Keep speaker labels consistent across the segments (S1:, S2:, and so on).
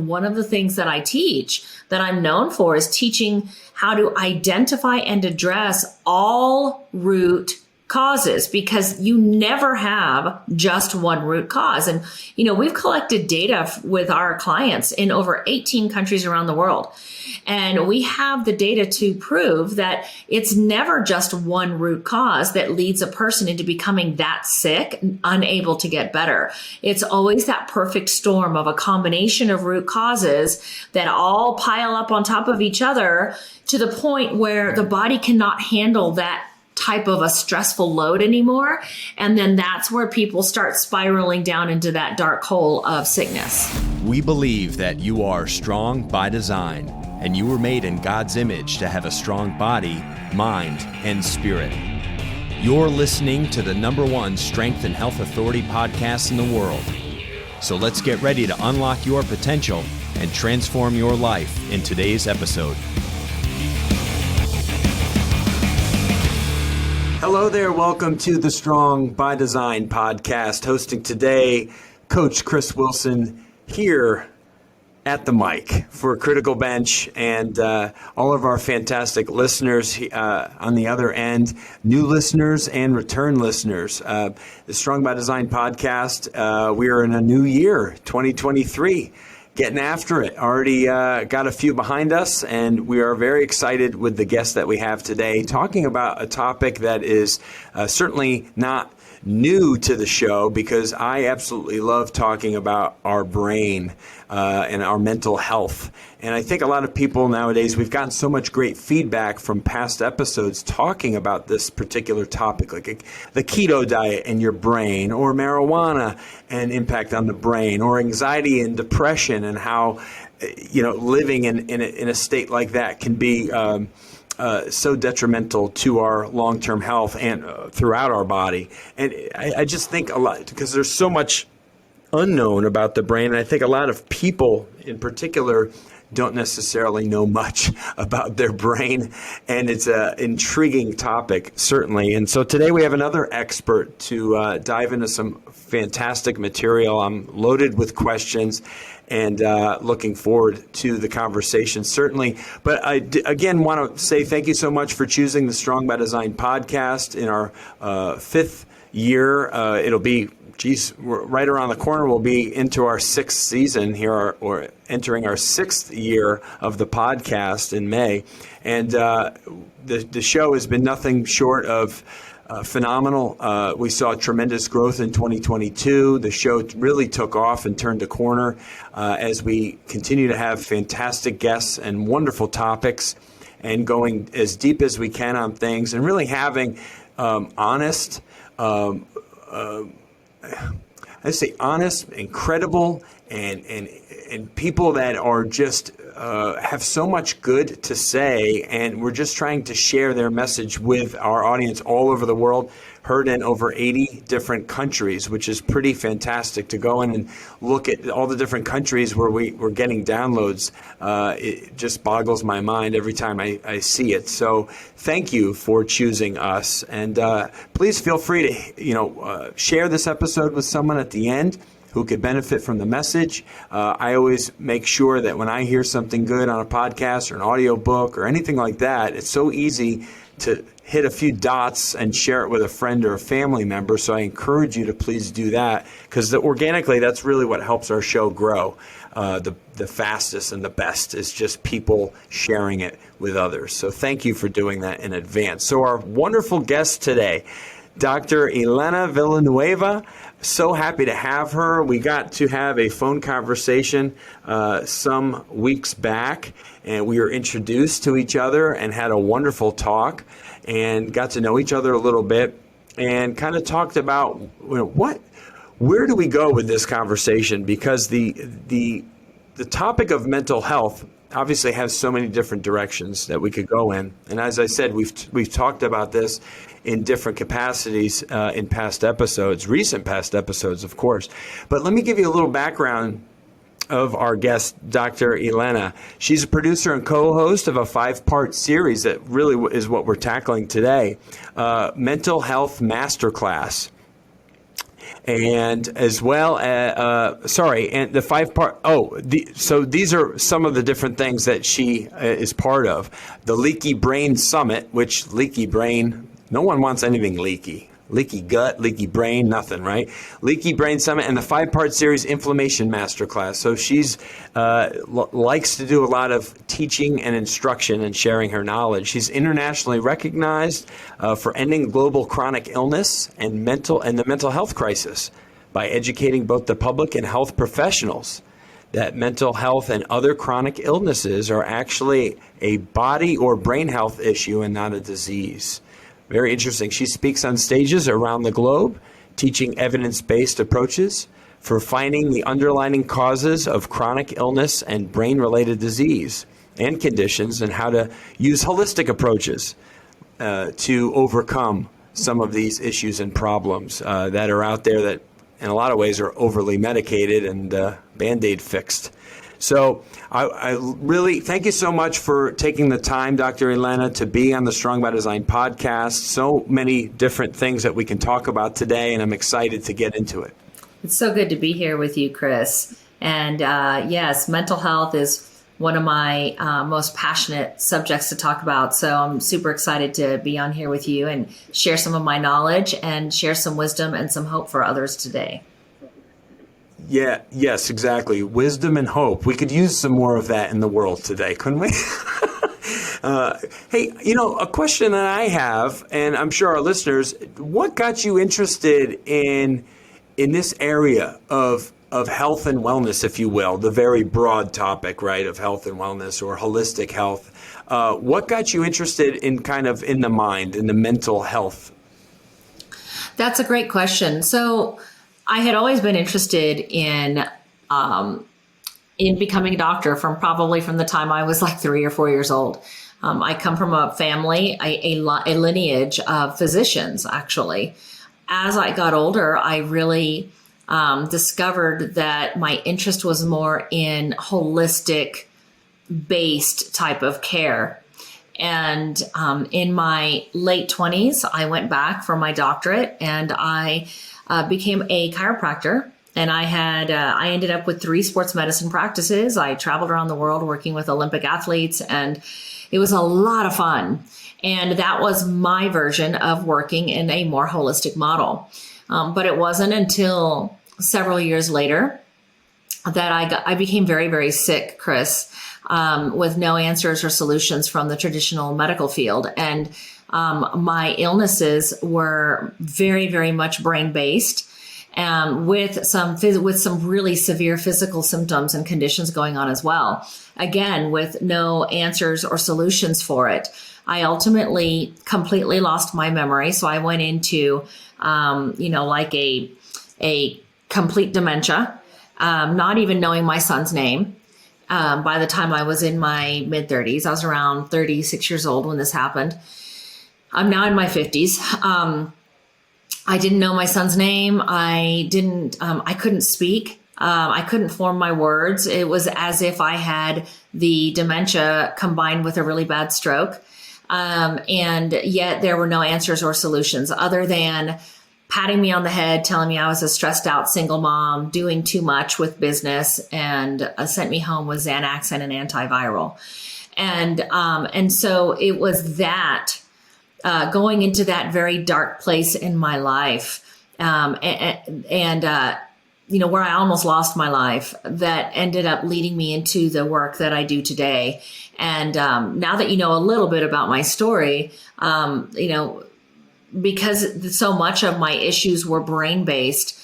S1: One of the things that I teach that I'm known for is teaching how to identify and address all root causes, because you never have just one root cause. And, we've collected data with our clients in over 18 countries around the world. And we have the data to prove that it's never just one root cause that leads a person into becoming that sick, unable to get better. It's always that perfect storm of a combination of root causes that all pile up on top of each other to the point where the body cannot handle that type of a stressful load anymore. And then that's where people start spiraling down into that dark hole of sickness.
S2: We believe that you are strong by design, and you were made in God's image to have a strong body, mind, and spirit. You're listening to the #1 Strength and Health Authority podcast in the world. So let's get ready to unlock your potential and transform your life in today's episode.
S3: Hello there. Welcome to the Strong by Design podcast. Hosting today, Coach Chris Wilson here at the mic for Critical Bench, and all of our fantastic listeners on the other end, new listeners and return listeners. The Strong by Design podcast, we are in a new year, 2023. Getting after it. Already got a few behind us, and we are very excited with the guest that we have today, talking about a topic that is certainly not new to the show, because I absolutely love talking about our brain and our mental health. And I think a lot of people nowadays, we've gotten so much great feedback from past episodes talking about this particular topic, like the keto diet and your brain, or marijuana and impact on the brain, or anxiety and depression, and how living in a state like that can be so detrimental to our long-term health and throughout our body. And I just think a lot, because there's so much unknown about the brain, and I think a lot of people in particular don't necessarily know much about their brain, and it's an intriguing topic, certainly. And so today we have another expert to dive into some fantastic material. I'm loaded with questions, and looking forward to the conversation, certainly. But I, again, want to say thank you so much for choosing the Strong by Design podcast in our 5th year. It'll be, we're right around the corner. We'll be into our 6th season here, or entering our 6th year of the podcast in May. And the show has been nothing short of phenomenal. We saw tremendous growth in 2022. The show really took off and turned a corner as we continue to have fantastic guests and wonderful topics, and going as deep as we can on things, and really having honest, honest, incredible, and people that are just have so much good to say, and we're just trying to share their message with our audience all over the world, heard in over 80 different countries, which is pretty fantastic to go in and look at all the different countries where we're getting downloads. It just boggles my mind every time I see it. So thank you for choosing us, and please feel free to share this episode with someone at the end who could benefit from the message. I always make sure that when I hear something good on a podcast or an audio book or anything like that, it's so easy to hit a few dots and share it with a friend or a family member. So I encourage you to please do that, because organically, that's really what helps our show grow. The fastest and the best is just people sharing it with others. So thank you for doing that in advance. So our wonderful guest today, Dr. Elena Villanueva. So happy to have her. We got to have a phone conversation some weeks back, and we were introduced to each other and had a wonderful talk, and got to know each other a little bit, and kind of talked about where do we go with this conversation, because the topic of mental health obviously has so many different directions that we could go in. And as I said, we've talked about this in different capacities in past episodes, recent past episodes, of course. But let me give you a little background of our guest, Dr. Elena. She's a producer and co-host of a 5-part series that really is what we're tackling today, Mental Health Masterclass. and as well as, and the 5-part, so these are some of the different things that she is part of. The Leaky Brain Summit, which leaky brain, no one wants anything leaky. Leaky gut, leaky brain, nothing, right? Leaky Brain Summit and the 5-part series Inflammation Masterclass. So she's likes to do a lot of teaching and instruction and sharing her knowledge. She's internationally recognized for ending global chronic illness and the mental health crisis by educating both the public and health professionals that mental health and other chronic illnesses are actually a body or brain health issue and not a disease. Very interesting. She speaks on stages around the globe, teaching evidence-based approaches for finding the underlying causes of chronic illness and brain-related disease and conditions, and how to use holistic approaches to overcome some of these issues and problems that are out there that in a lot of ways are overly medicated and Band-Aid fixed. So I really thank you so much for taking the time, Dr. Elena, to be on the Strong by Design podcast. So many different things that we can talk about today, and I'm excited to get into it.
S1: It's so good to be here with you, Chris. And yes, mental health is one of my most passionate subjects to talk about. So I'm super excited to be on here with you and share some of my knowledge and share some wisdom and some hope for others today.
S3: Yeah, yes, exactly. Wisdom and hope. We could use some more of that in the world today, couldn't we? Hey, a question that I have, and I'm sure our listeners, what got you interested in this area of health and wellness, if you will, the very broad topic, right, of health and wellness or holistic health? What got you interested in kind of in the mind, in the mental health?
S1: That's a great question. So I had always been interested in becoming a doctor from the time I was like 3 or 4 years old. I come from a family, a lineage of physicians, actually. As I got older, I really discovered that my interest was more in holistic based type of care. And in my late 20s, I went back for my doctorate, and I became a chiropractor. And I ended up with 3 sports medicine practices. I traveled around the world working with Olympic athletes, and it was a lot of fun. And that was my version of working in a more holistic model. But it wasn't until several years later that I became very, very sick, Chris, with no answers or solutions from the traditional medical field. And my illnesses were very, very much brain-based, with some really severe physical symptoms and conditions going on as well. Again, with no answers or solutions for it. I ultimately completely lost my memory. So I went into, like a complete dementia, not even knowing my son's name. By the time I was in my mid-30s, I was around 36 years old when this happened. I'm now in my 50s. I didn't know my son's name. I couldn't speak. I couldn't form my words. It was as if I had the dementia combined with a really bad stroke. And yet there were no answers or solutions other than patting me on the head, telling me I was a stressed out single mom, doing too much with business, and sent me home with Xanax and an antiviral. And so it was that, going into that very dark place in my life, where I almost lost my life, that ended up leading me into the work that I do today. And now that you know a little bit about my story, because so much of my issues were brain-based,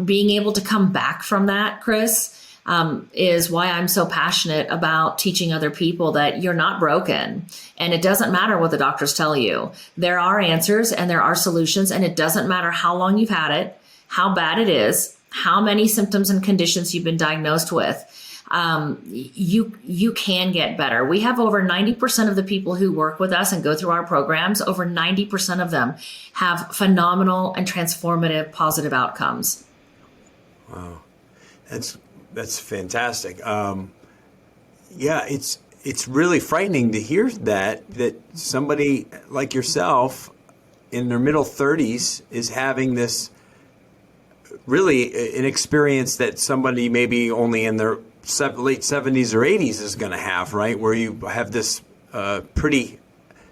S1: being able to come back from that, Chris, is why I'm so passionate about teaching other people that you're not broken. And it doesn't matter what the doctors tell you. There are answers and there are solutions, and it doesn't matter how long you've had it, how bad it is, how many symptoms and conditions you've been diagnosed with. You can get better. We have over 90% of the people who work with us and go through our programs, over 90% of them have phenomenal and transformative positive outcomes.
S3: Wow. That's fantastic. It's really frightening to hear that somebody like yourself in their middle 30s is having this really an experience that somebody maybe only in their late 70s or 80s is going to have, right? Where you have this pretty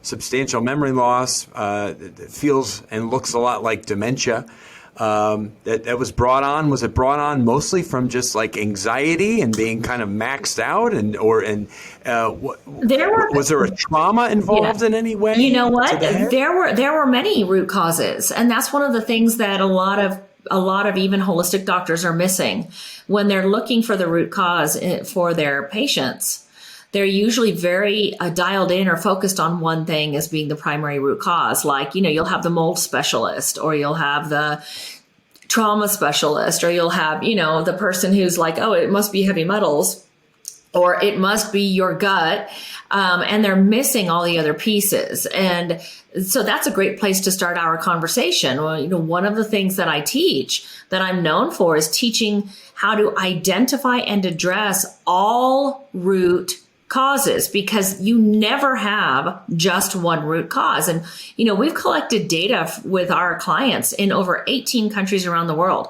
S3: substantial memory loss that feels and looks a lot like dementia. That was brought on. Was it brought on mostly from just like anxiety and being kind of maxed out, was there a trauma involved in any way?
S1: You know what? There were many root causes, and that's one of the things that a lot of even holistic doctors are missing when they're looking for the root cause for their patients. They're usually very dialed in or focused on one thing as being the primary root cause. Like, you'll have the mold specialist, or you'll have the trauma specialist, or you'll have, the person who's like, oh, it must be heavy metals, or it must be your gut. And they're missing all the other pieces. And so that's a great place to start our conversation. Well, one of the things that I teach that I'm known for is teaching how to identify and address all root causes, because you never have just one root cause. And, we've collected data with our clients in over 18 countries around the world.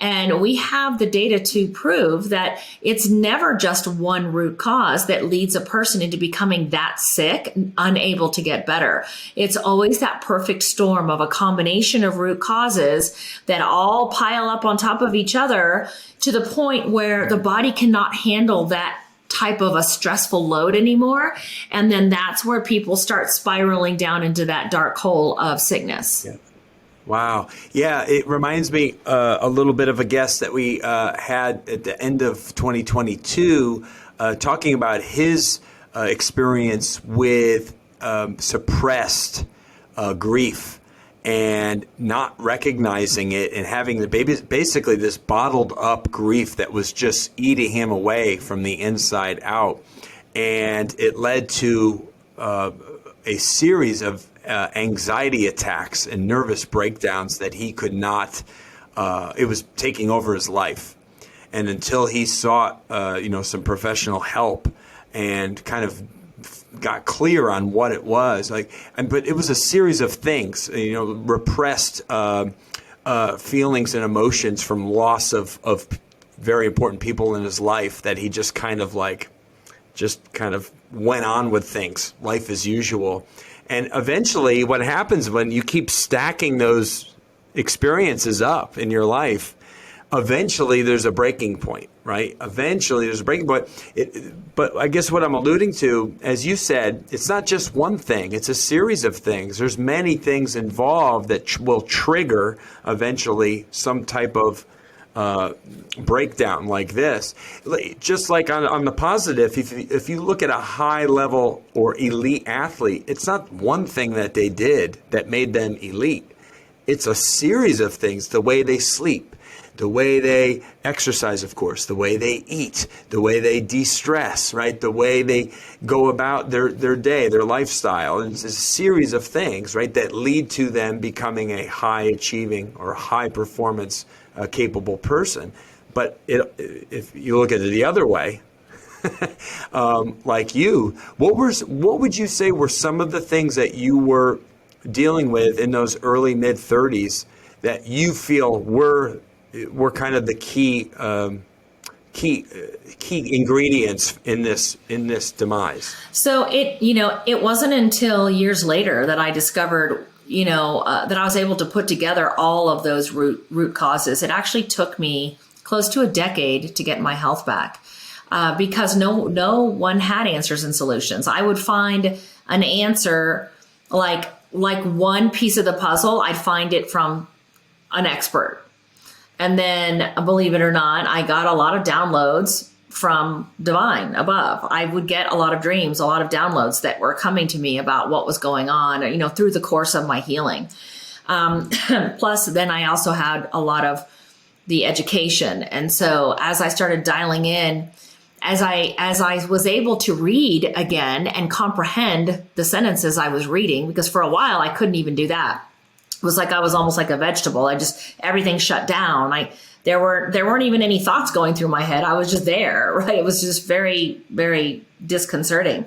S1: And we have the data to prove that it's never just one root cause that leads a person into becoming that sick, unable to get better. It's always that perfect storm of a combination of root causes that all pile up on top of each other to the point where the body cannot handle that type of a stressful load anymore. And then that's where people start spiraling down into that dark hole of sickness.
S3: Yeah. Wow. Yeah, it reminds me a little bit of a guest that we had at the end of 2022 talking about his experience with suppressed grief and not recognizing it and having basically this bottled up grief that was just eating him away from the inside out. And it led to a series of anxiety attacks and nervous breakdowns that he could not, it was taking over his life. And until he sought, some professional help and kind of got clear on what it was, but it was a series of things, repressed feelings and emotions from loss of very important people in his life that he just kind of went on with things, life as usual. And eventually what happens when you keep stacking those experiences up in your life, eventually there's a breaking point, right? Eventually there's a breaking point. But I guess what I'm alluding to, as you said, it's not just one thing. It's a series of things. There's many things involved that will trigger eventually some type of breakdown like this. Just like on the positive, if you look at a high level or elite athlete, it's not one thing that they did that made them elite. It's a series of things: the way they sleep, the way they exercise, of course, the way they eat, the way they de-stress, right? The way they go about their day, their lifestyle. And it's a series of things, right, that lead to them becoming a high achieving or high performance capable person. But if you look at it the other way, like you, what would you say were some of the things that you were dealing with in those early mid 30s that you feel were kind of the key ingredients in this demise? So
S1: it wasn't until years later that I discovered that I was able to put together all of those root causes. It actually took me close to a decade to get my health back because no one had answers and solutions. I would find an answer like one piece of the puzzle. I'd find it from an expert. And then, believe it or not, I got a lot of downloads from divine above. I would get a lot of dreams, a lot of downloads that were coming to me about what was going on, through the course of my healing. Plus, then I also had a lot of the education. And so as I started dialing in, as I was able to read again and comprehend the sentences I was reading, because for a while I couldn't even do that. It was like I was almost like a vegetable. Everything shut down. There weren't even any thoughts going through my head. I was just there, right? It was just very, very disconcerting.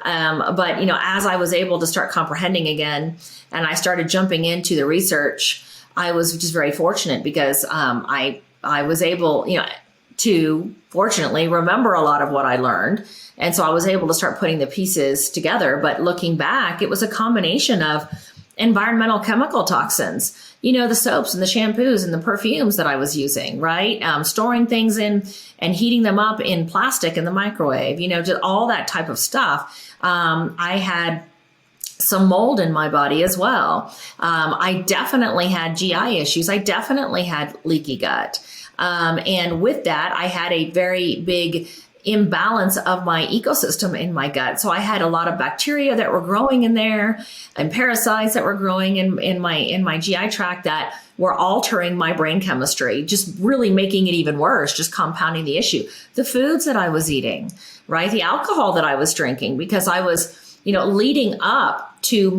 S1: But as I was able to start comprehending again, and I started jumping into the research, I was just very fortunate because I was able, to fortunately remember a lot of what I learned. And so I was able to start putting the pieces together. But looking back, it was a combination of environmental chemical toxins, the soaps and the shampoos and the perfumes that I was using, right? Storing things in and heating them up in plastic in the microwave, just all that type of stuff. I had some mold in my body as well. I definitely had GI issues. I definitely had leaky gut. And with that, I had a very big imbalance of my ecosystem in my gut. So I had a lot of bacteria that were growing in there and parasites that were growing in my GI tract that were altering my brain chemistry, just really making it even worse, just compounding the issue. The foods that I was eating, right? The alcohol that I was drinking, because I was, leading up to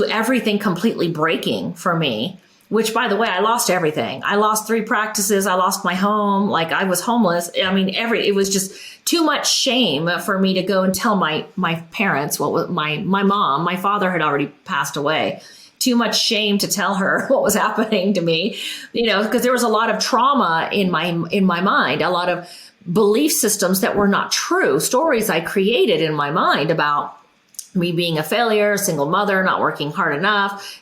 S1: everything completely breaking for me. Which, by the way, I lost everything. I lost 3 practices. I lost my home. Like, I was homeless. I mean, it was just too much shame for me to go and tell my parents what was my mom. My father had already passed away. Too much shame to tell her what was happening to me, because there was a lot of trauma in my mind, a lot of belief systems that were not true, stories I created in my mind about me being a failure, single mother, not working hard enough,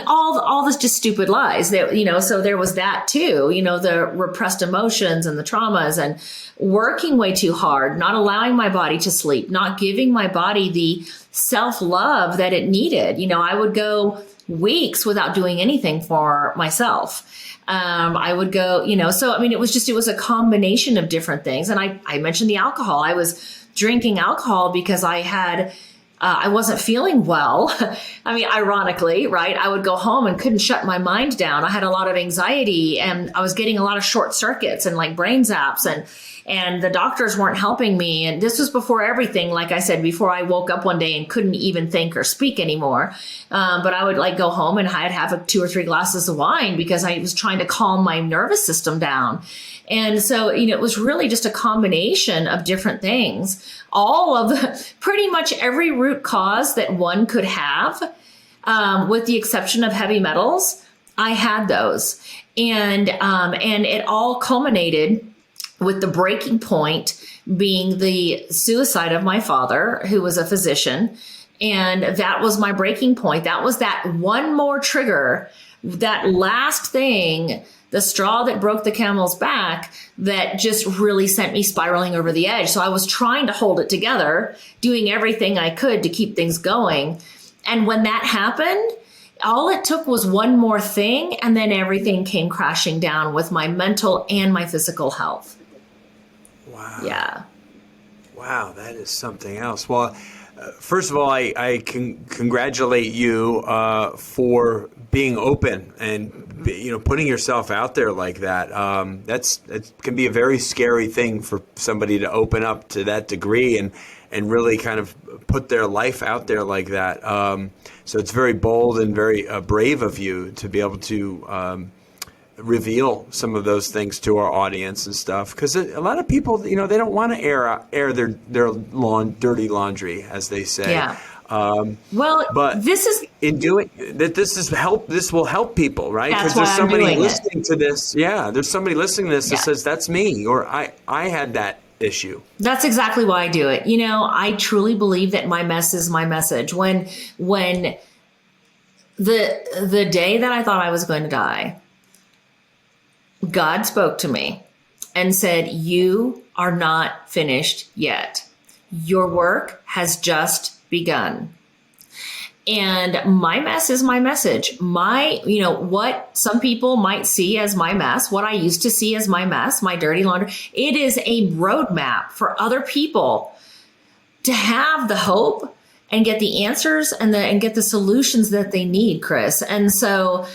S1: all this just stupid lies that, so there was that too, the repressed emotions and the traumas and working way too hard, not allowing my body to sleep, not giving my body the self-love that it needed. I would go weeks without doing anything for myself. I would go, it was a combination of different things. And I mentioned the alcohol. I was drinking alcohol because I wasn't feeling well. Ironically, right? I would go home and couldn't shut my mind down. I had a lot of anxiety and I was getting a lot of short circuits and like brain zaps and the doctors weren't helping me. And this was before everything, like I said, before I woke up one day and couldn't even think or speak anymore. But I would go home and I'd have 2 or 3 glasses of wine because I was trying to calm my nervous system down. And so, it was really just a combination of different things, all of pretty much every root cause that one could have, with the exception of heavy metals. I had those. And it all culminated with the breaking point being the suicide of my father, who was a physician. And that was my breaking point. That was that one more trigger, that last thing, the straw that broke the camel's back, that just really sent me spiraling over the edge. So I was trying to hold it together, doing everything I could to keep things going. And when that happened, all it took was one more thing, and then everything came crashing down with my mental and my physical health.
S3: Wow.
S1: Yeah.
S3: Wow, that is something else. Well, first of all, I can congratulate you for being open and putting yourself out there like that. It can be a very scary thing for somebody to open up to that degree and really kind of put their life out there like that. So it's very bold and very brave of you to be able to reveal some of those things to our audience and stuff, because a lot of people, they don't want to air their dirty laundry, as they say.
S1: Yeah.
S3: But
S1: this is
S3: in doing that. This will help people, right?
S1: Because
S3: there's somebody listening to this. Yeah, there's somebody listening to this that says that's me, or I had that issue.
S1: That's exactly why I do it. I truly believe that my mess is my message. When the day that I thought I was going to die, God spoke to me and said, "You are not finished yet. Your work has just begun." And my mess is my message. What some people might see as my mess, what I used to see as my mess, my dirty laundry, it is a roadmap for other people to have the hope and get the answers and get the solutions that they need, Chris. And so,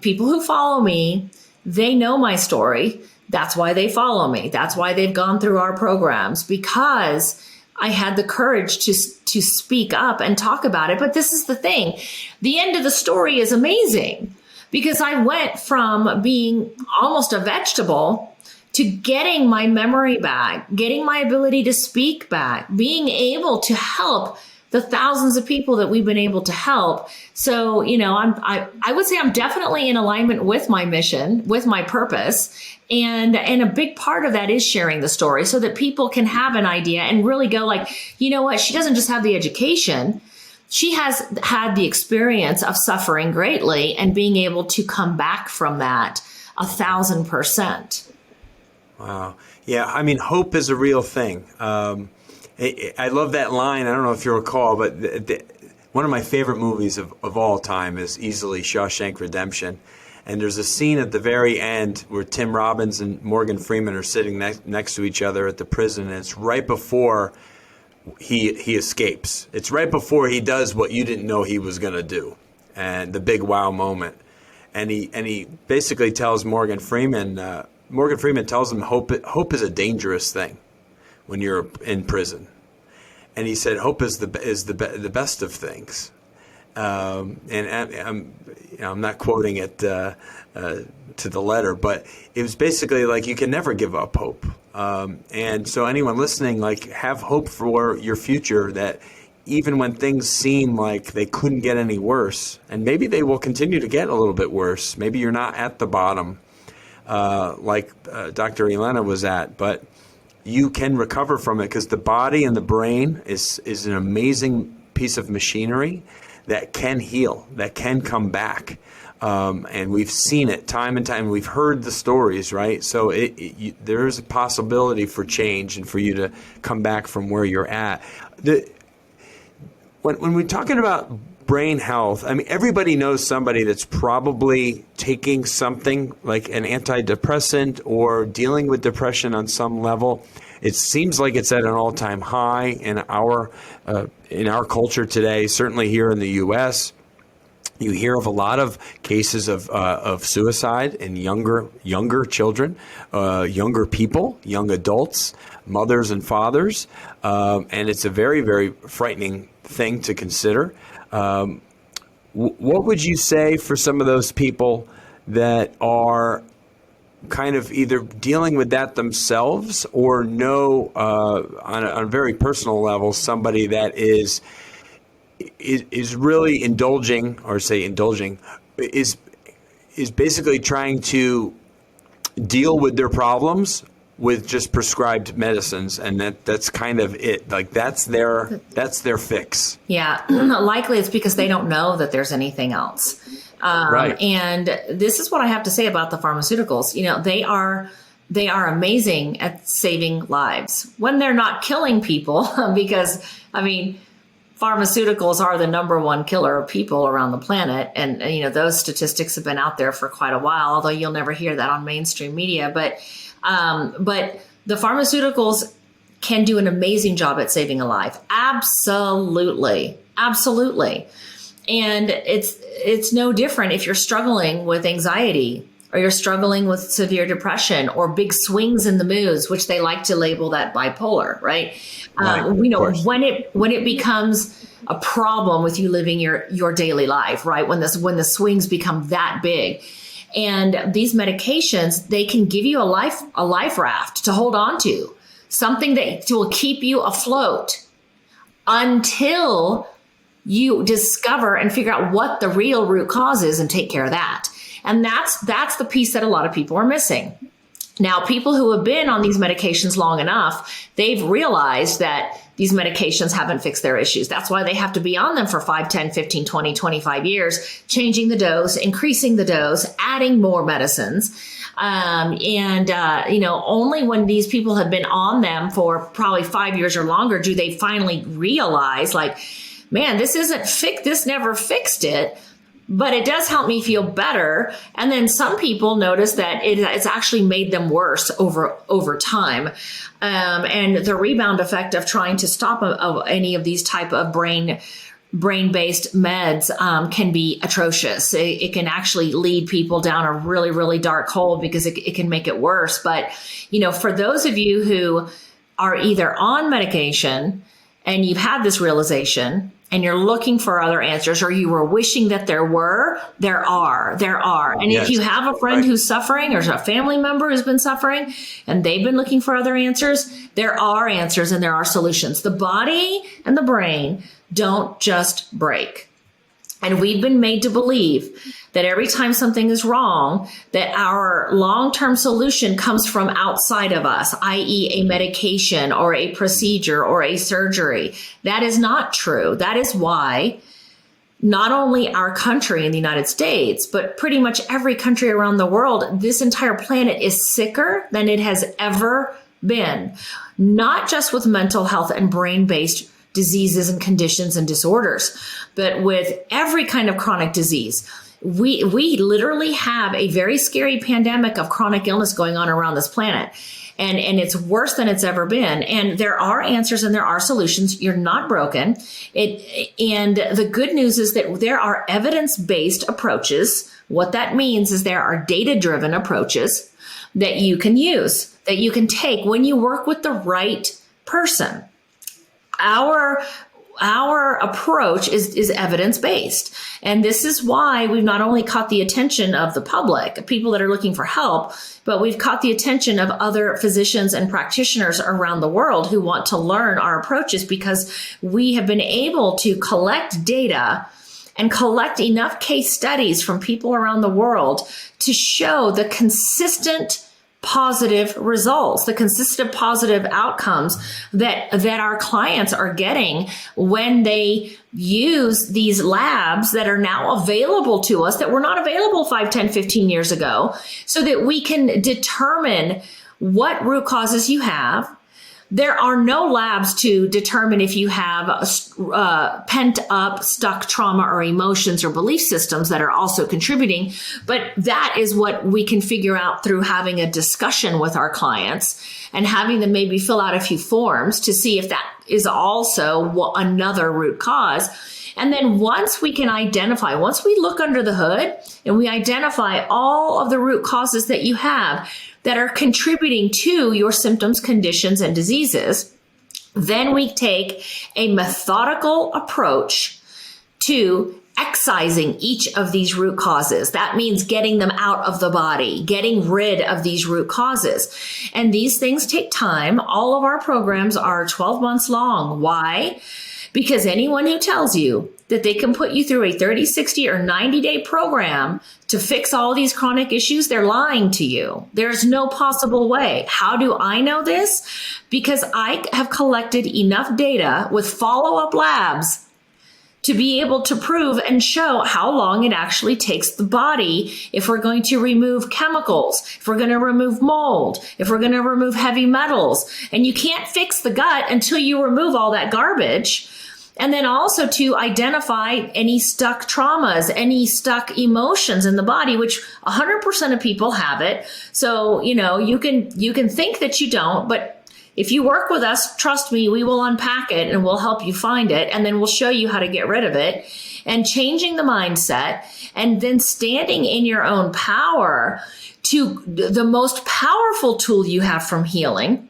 S1: people who follow me, they know my story. That's why they follow me. That's why they've gone through our programs, because I had the courage to speak up and talk about it. But this is the thing. The end of the story is amazing, because I went from being almost a vegetable to getting my memory back, getting my ability to speak back, being able to help the thousands of people that we've been able to help. So, I would say I'm definitely in alignment with my mission, with my purpose. And a big part of that is sharing the story so that people can have an idea and really go like, you know what? She doesn't just have the education. She has had the experience of suffering greatly and being able to come back from that 1,000%.
S3: Wow. Yeah. I mean, hope is a real thing. I love that line. I don't know if you recall, but one of my favorite movies of all time is easily Shawshank Redemption. And there's a scene at the very end where Tim Robbins and Morgan Freeman are sitting next to each other at the prison. And it's right before he escapes. It's right before he does what you didn't know he was going to do. And the big wow moment. And he basically tells Morgan Freeman tells him hope is a dangerous thing when you're in prison. And he said, hope is the best of things. And I'm not quoting it to the letter, but it was basically like you can never give up hope. And so anyone listening, like, have hope for your future, that even when things seem like they couldn't get any worse, and maybe they will continue to get a little bit worse. Maybe you're not at the bottom like Dr. Elena was at, but you can recover from it, because the body and the brain is an amazing piece of machinery that can heal, that can come back. And we've seen it time and time. We've heard the stories, right? So there is a possibility for change and for you to come back from where you're at. When we're talking about brain health, I mean, everybody knows somebody that's probably taking something like an antidepressant or dealing with depression on some level. It seems like it's at an all-time high in our culture today, certainly here in the U.S. You hear of a lot of cases of suicide in younger children, younger people, young adults, mothers and fathers, and it's a very, very frightening thing to consider. What would you say for some of those people that are kind of either dealing with that themselves or know on a very personal level somebody that is really indulging is basically trying to deal with their problems with just prescribed medicines, and that's kind of it. Like that's their fix. Yeah,
S1: likely it's because they don't know that there's anything else.
S3: Right.
S1: And this is what I have to say about the pharmaceuticals. They are amazing at saving lives when they're not killing people, because pharmaceuticals are the number one killer of people around the planet. And those statistics have been out there for quite a while, although you'll never hear that on mainstream media. But the pharmaceuticals can do an amazing job at saving a life. Absolutely. Absolutely. And it's no different if you're struggling with anxiety, or you're struggling with severe depression or big swings in the moods, which they like to label that bipolar, right? When it becomes a problem with you living your daily life, right? When the swings become that big. And these medications, they can give you a life raft to hold on to, something that will keep you afloat until you discover and figure out what the real root cause is and take care of that. And that's the piece that a lot of people are missing. Now, people who have been on these medications long enough, they've realized that these medications haven't fixed their issues. That's why they have to be on them for 5, 10, 15, 20, 25 years, changing the dose, increasing the dose, adding more medicines. Only when these people have been on them for probably 5 years or longer do they finally realize, like, man, this never fixed it. But it does help me feel better. And then some people notice that it's actually made them worse over time. And the rebound effect of trying to stop any of these type of brain-based meds can be atrocious. It can actually lead people down a really, really dark hole because it can make it worse. But, for those of you who are either on medication and you've had this realization, and you're looking for other answers, or you were wishing that there are. And
S3: Yes.
S1: if you have a friend who's suffering, or a family member who's been suffering and they've been looking for other answers, there are answers and there are solutions. The body and the brain don't just break. And we've been made to believe that every time something is wrong, that our long-term solution comes from outside of us, i.e. a medication or a procedure or a surgery. That is not true. That is why not only our country in the United States, but pretty much every country around the world, this entire planet is sicker than it has ever been. Not just with mental health and brain-based diseases and conditions and disorders, but with every kind of chronic disease. We literally have a very scary pandemic of chronic illness going on around this planet. And it's worse than it's ever been. And there are answers and there are solutions. You're not broken. And the good news is that there are evidence-based approaches. What that means is there are data-driven approaches that you can use, that you can take when you work with the right person. Our approach is evidence-based. And this is why we've not only caught the attention of the public, people that are looking for help, but we've caught the attention of other physicians and practitioners around the world who want to learn our approaches, because we have been able to collect data and collect enough case studies from people around the world to show the consistent positive results, the consistent positive outcomes that our clients are getting when they use these labs that are now available to us that were not available 5, 10, 15 years ago, so that we can determine what root causes you have. There are no labs to determine if you have pent up, stuck trauma or emotions or belief systems that are also contributing. But that is what we can figure out through having a discussion with our clients and having them maybe fill out a few forms to see if that is also another root cause. And then once we look under the hood and we identify all of the root causes that you have that are contributing to your symptoms, conditions, and diseases, then we take a methodical approach to excising each of these root causes. That means getting them out of the body, getting rid of these root causes. And these things take time. All of our programs are 12 months long. Why? Because anyone who tells you that they can put you through a 30, 60, or 90-day program to fix all these chronic issues, they're lying to you. There's no possible way. How do I know this? Because I have collected enough data with follow-up labs to be able to prove and show how long it actually takes the body if we're going to remove chemicals, if we're going to remove mold, if we're going to remove heavy metals. And you can't fix the gut until you remove all that garbage. And then also to identify any stuck traumas, any stuck emotions in the body, which 100% of people have it. So, you can think that you don't, but if you work with us, trust me, we will unpack it and we'll help you find it. And then we'll show you how to get rid of it, and changing the mindset, and then standing in your own power to the most powerful tool you have from healing.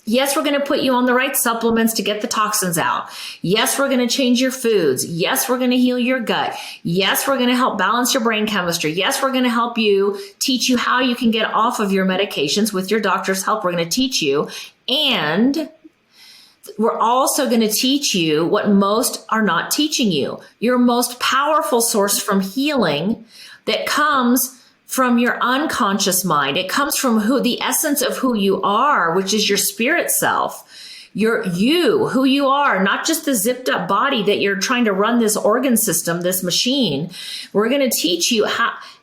S1: Yes, we're going to put you on the right supplements to get the toxins out. Yes, we're going to change your foods. Yes, we're going to heal your gut. Yes, we're going to help balance your brain chemistry. Yes, we're going to help you, teach you how you can get off of your medications with your doctor's help. We're going to teach you. And we're also going to teach you what most are not teaching you. Your most powerful source from healing that comes from your unconscious mind. It comes from the essence of who you are, which is your spirit self. Who you are, not just the zipped up body that you're trying to run this organ system, this machine. We're going to teach you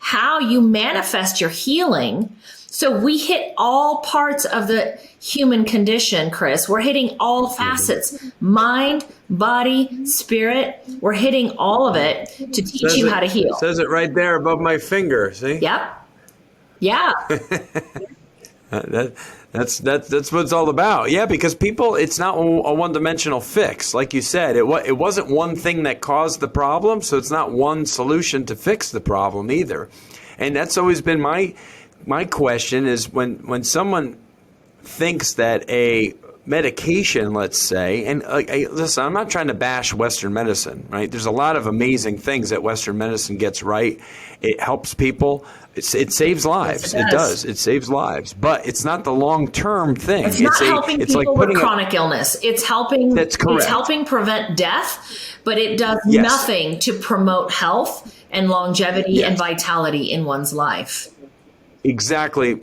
S1: how you manifest your healing. So we hit all parts of the human condition, Chris. We're hitting all facets, mind, body, spirit. We're hitting all of it to teach you how to heal.
S3: Says it right there above my finger. See?
S1: Yep. Yeah.
S3: That's what it's all about. Yeah, because people, it's not a one-dimensional fix. Like you said, it wasn't one thing that caused the problem, so it's not one solution to fix the problem either. And that's always been my question is when someone thinks that a medication, let's say, and listen, I'm not trying to bash Western medicine, right? There's a lot of amazing things that Western medicine gets right. It helps people. It saves lives.
S1: Yes,
S3: it does. It saves lives. But it's not the long-term thing.
S1: It's not helping people with chronic illness. It's helping.
S3: That's correct.
S1: It's helping prevent death, but it does
S3: Yes.
S1: nothing to promote health and longevity
S3: Yes.
S1: and vitality in one's life.
S3: Exactly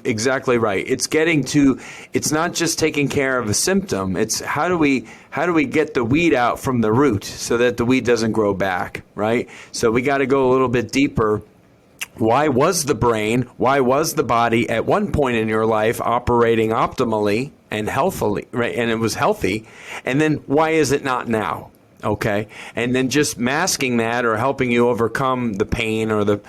S3: right. It's not just taking care of a symptom. It's how do we get the weed out from the root so that the weed doesn't grow back, right? So we got to go a little bit deeper. Why was the body at one point in your life operating optimally and healthily, right? And it was healthy. And then why is it not now? Okay. And then just masking that or helping you overcome the pain or the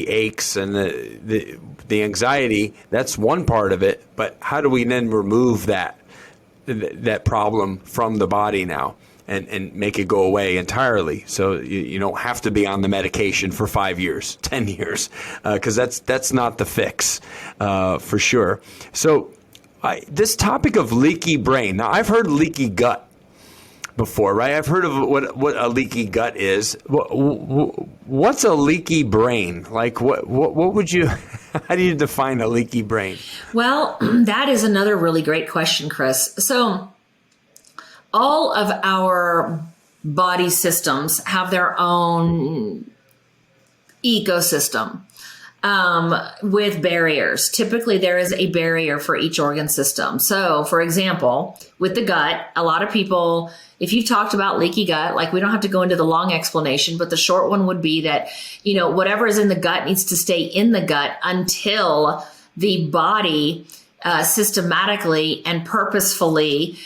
S3: aches and the anxiety, that's one part of it. But how do we then remove that problem from the body now and make it go away entirely? So you don't have to be on the medication for 5 years, 10 years, because that's not the fix for sure. So this topic of leaky brain. Now, I've heard leaky gut before, right? I've heard of what a leaky gut is. What's a leaky brain? Like, what would you? How do you define a leaky brain?
S1: Well, that is another really great question, Chris. So, all of our body systems have their own ecosystem. With barriers. Typically, there is a barrier for each organ system. So, for example, with the gut, a lot of people, if you've talked about leaky gut, like we don't have to go into the long explanation, but the short one would be that, whatever is in the gut needs to stay in the gut until the body systematically and purposefully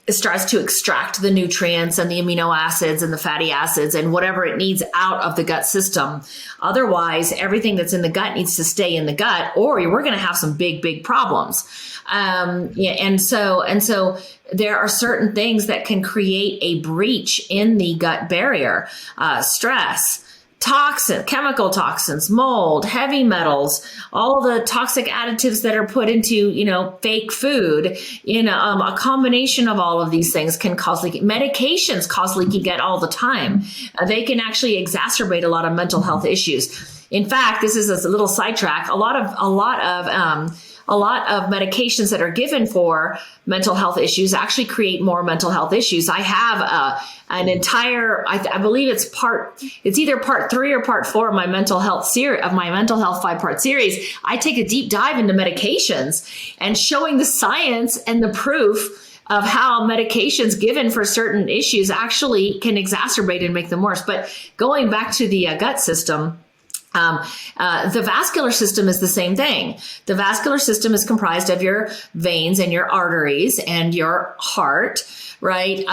S1: starts to extract the nutrients and the amino acids and the fatty acids and whatever it needs out of the gut system. Otherwise, everything that's in the gut needs to stay in the gut, or we're going to have some big problems. And so there are certain things that can create a breach in the gut barrier. Stress, chemical toxins, mold, heavy metals, all the toxic additives that are put into, fake food, a combination of all of these things can cause leaky. Medications cause leaky gut all the time. They can actually exacerbate a lot of mental health issues. In fact, this is a little sidetrack. A lot of medications that are given for mental health issues actually create more mental health issues. I have an entire, I believe it's either part 3 or part 4 of my mental health 5-part series. I take a deep dive into medications and showing the science and the proof of how medications given for certain issues actually can exacerbate and make them worse. But going back to the gut system, the vascular system is the same thing. The vascular system is comprised of your veins and your arteries and your heart, right?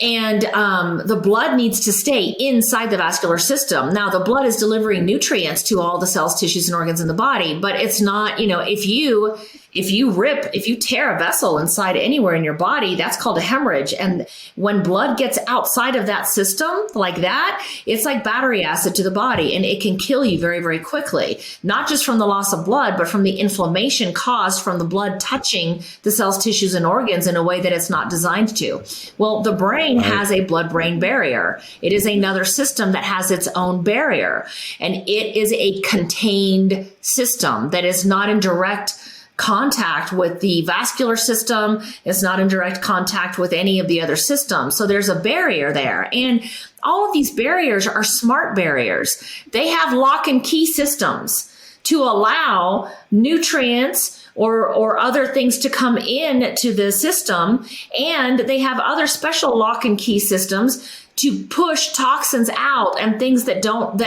S1: And the blood needs to stay inside the vascular system. Now, the blood is delivering nutrients to all the cells, tissues, and organs in the body, but it's not, if you tear a vessel inside anywhere in your body, that's called a hemorrhage. And when blood gets outside of that system like that, it's like battery acid to the body, and it can kill you very, very quickly, not just from the loss of blood, but from the inflammation caused from the blood touching the cells, tissues, and organs in a way that it's not designed to. Well, the brain has a blood-brain barrier. It is another system that has its own barrier, and it is a contained system that is not in direct contact with the vascular system. It's not in direct contact with any of the other systems. So there's a barrier there. And all of these barriers are smart barriers. They have lock and key systems to allow nutrients or other things to come in to the system. And they have other special lock and key systems to push toxins out and things that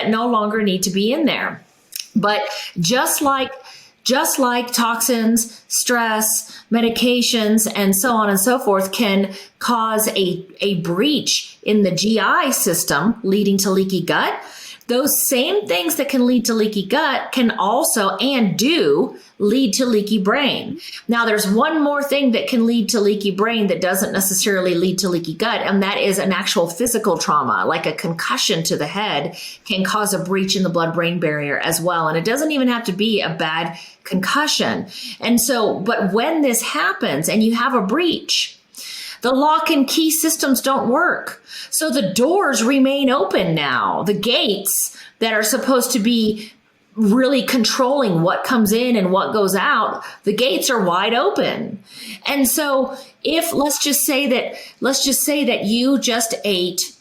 S1: no longer need to be in there. But just like toxins, stress, medications, and so on and so forth can cause a breach in the GI system leading to leaky gut, those same things that can lead to leaky gut can also and do lead to leaky brain. Now, there's one more thing that can lead to leaky brain that doesn't necessarily lead to leaky gut, and that is an actual physical trauma, like a concussion to the head can cause a breach in the blood-brain barrier as well. And it doesn't even have to be a bad concussion. And so, but when this happens and you have a breach, the lock and key systems don't work. So the doors remain open now. The gates that are supposed to be really controlling what comes in and what goes out, the gates are wide open. And so if let's just say that you just ate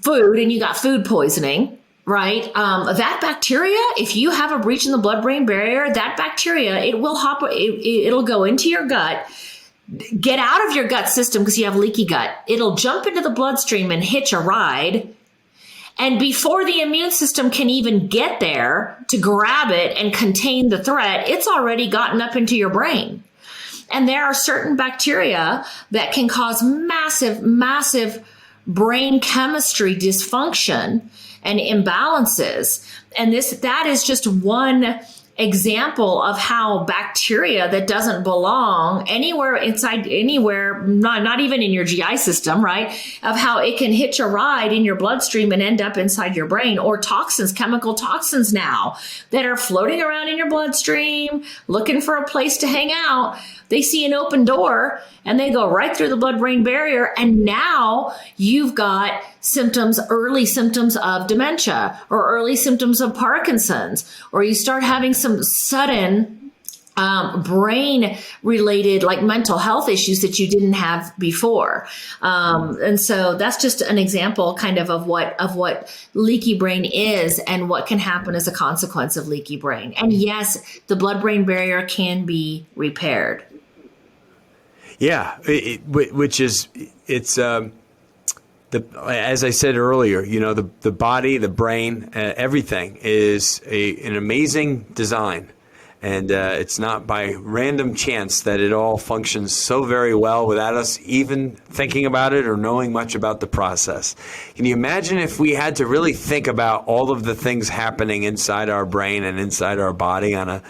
S1: food and you got food poisoning, right? That bacteria, if you have a breach in the blood-brain barrier, that bacteria, it'll go into your gut, get out of your gut system because you have leaky gut. It'll jump into the bloodstream and hitch a ride. And before the immune system can even get there to grab it and contain the threat, it's already gotten up into your brain. And there are certain bacteria that can cause massive, massive brain chemistry dysfunction and imbalances. And that is just one example of how bacteria that doesn't belong anywhere, not even in your GI system, right? Of how it can hitch a ride in your bloodstream and end up inside your brain, or toxins, chemical toxins now that are floating around in your bloodstream, looking for a place to hang out. They see an open door and they go right through the blood-brain barrier. And now you've got early symptoms of dementia or early symptoms of Parkinson's, or you start having some sudden brain related, like mental health issues that you didn't have before. And so that's just an example kind of what leaky brain is and what can happen as a consequence of leaky brain. And yes, the blood-brain barrier can be repaired.
S3: Yeah, as I said earlier, the body, the brain, everything is an amazing design. And it's not by random chance that it all functions so very well without us even thinking about it or knowing much about the process. Can you imagine if we had to really think about all of the things happening inside our brain and inside our body on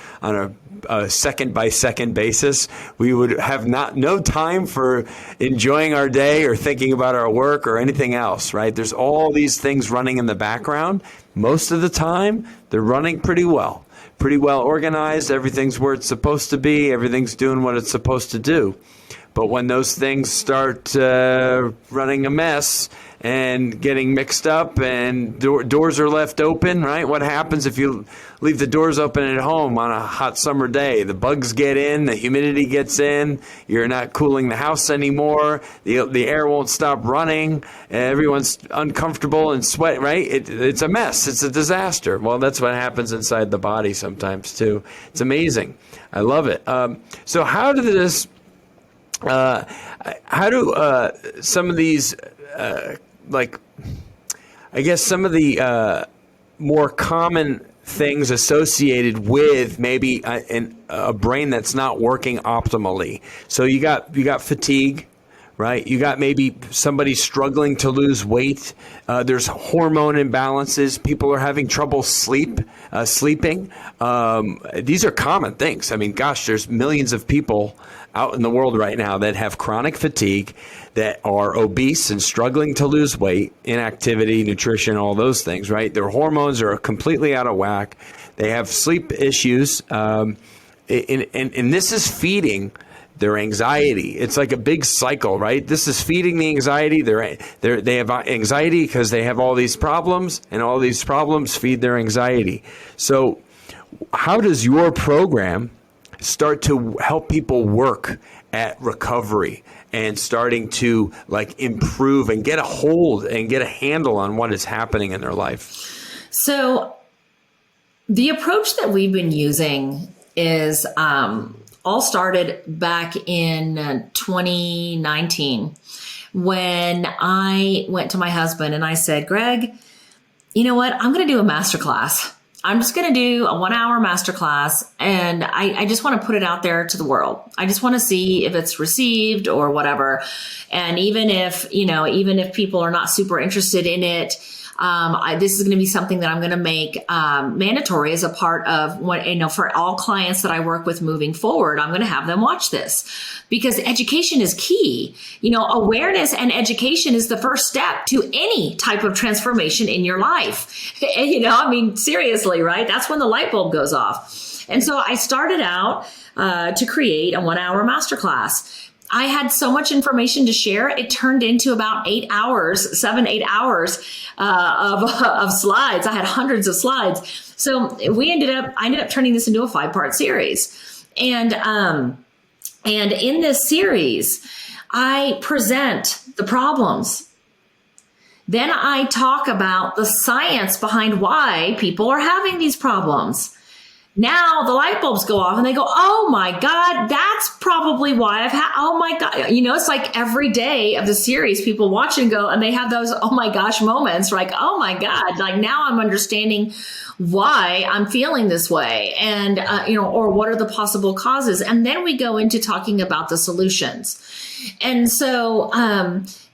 S3: a second by second basis? We would have no time for enjoying our day or thinking about our work or anything else, right? There's all these things running in the background. Most of the time, they're running pretty well organized. Everything's where it's supposed to be. Everything's doing what it's supposed to do. But when those things start running a mess and getting mixed up and doors are left open, right? What happens if you leave the doors open at home on a hot summer day? The bugs get in, the humidity gets in, you're not cooling the house anymore, the air won't stop running, everyone's uncomfortable and sweat, right? It's a mess. It's a disaster. Well, that's what happens inside the body sometimes too. It's amazing. I love it. So how do some of these some of the more common things associated with maybe a brain that's not working optimally. So you got fatigue, right? You got maybe somebody struggling to lose weight. There's hormone imbalances. People are having trouble sleeping. These are common things. I mean, gosh, there's millions of people out in the world right now that have chronic fatigue, that are obese and struggling to lose weight, inactivity, nutrition, all those things, right? Their hormones are completely out of whack. They have sleep issues. And this is feeding their anxiety. It's like a big cycle, right? This is feeding the anxiety. They have anxiety because they have all these problems, and all these problems feed their anxiety. So how does your program start to help people work at recovery and starting to improve and get a hold and get a handle on what is happening in their life?
S1: So the approach that we've been using is all started back in 2019 when I went to my husband and I said, Greg, you know what? I'm going to do a masterclass. I'm just going to do a 1-hour masterclass, and I just want to put it out there to the world. I just want to see if it's received or whatever. And even if people are not super interested in it, this is going to be something that I'm going to make mandatory as a part of what, for all clients that I work with moving forward. I'm going to have them watch this because education is key. Awareness and education is the first step to any type of transformation in your life. Seriously, right? That's when the light bulb goes off. And so I started out to create a 1-hour masterclass. I had so much information to share. It turned into about 8 hours of slides. I had hundreds of slides. So I ended up turning this into a 5-part series. And in this series, I present the problems. Then I talk about the science behind why people are having these problems. Now the light bulbs go off and they go, oh my God, that's probably why oh my God. It's like every day of the series, people watch and go, and they have those, oh my gosh moments, like, oh my God, like now I'm understanding why I'm feeling this way and, or what are the possible causes. And then we go into talking about the solutions. And so,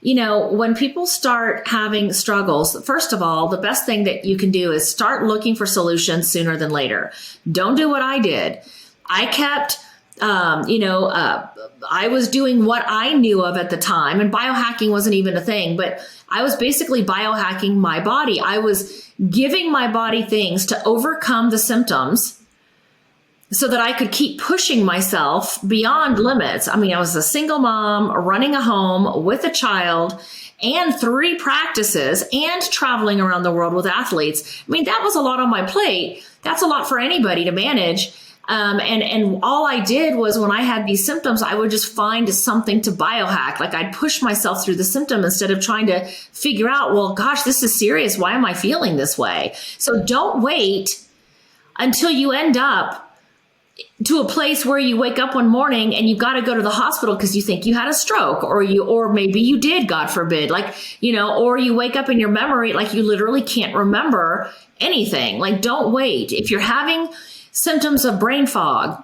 S1: when people start having struggles, first of all, the best thing that you can do is start looking for solutions sooner than later. Don't do what I did. I kept, I was doing what I knew of at the time, and biohacking wasn't even a thing, but I was basically biohacking my body. I was giving my body things to overcome the symptoms so that I could keep pushing myself beyond limits. I was a single mom running a home with a child and 3 practices and traveling around the world with athletes. That was a lot on my plate. That's a lot for anybody to manage. And all I did was when I had these symptoms, I would just find something to biohack. Like I'd push myself through the symptom instead of trying to figure out, well, gosh, this is serious. Why am I feeling this way? So don't wait until you end up to a place where you wake up one morning and you got to go to the hospital because you think you had a stroke or maybe you did, God forbid, or you wake up in your memory, like you literally can't remember anything. Like, don't wait. If you're having symptoms of brain fog,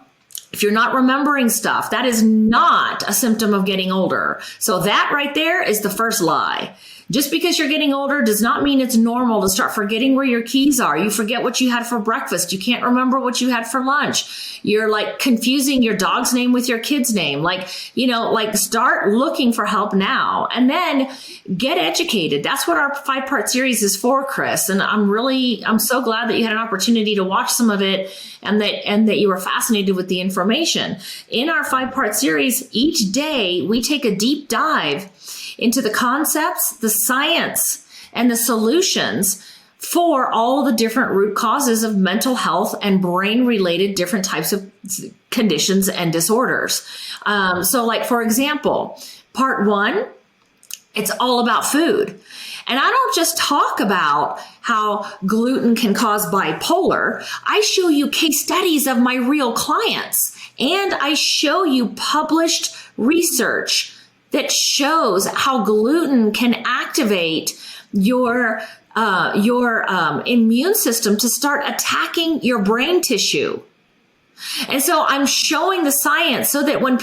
S1: if you're not remembering stuff, that is not a symptom of getting older. So that right there is the first lie. Just because you're getting older does not mean it's normal to start forgetting where your keys are. You forget what you had for breakfast. You can't remember what you had for lunch. You're like confusing your dog's name with your kid's name. Start looking for help now and then get educated. That's what our 5-part series is for, Chris. And I'm so glad that you had an opportunity to watch some of it and that you were fascinated with the information. In our 5-part series, each day we take a deep dive into the concepts, the science, and the solutions for all the different root causes of mental health and brain-related different types of conditions and disorders. For example, part 1, it's all about food. And I don't just talk about how gluten can cause bipolar. I show you case studies of my real clients, and I show you published research that shows how gluten can activate your immune system to start attacking your brain tissue. And so I'm showing the science so that when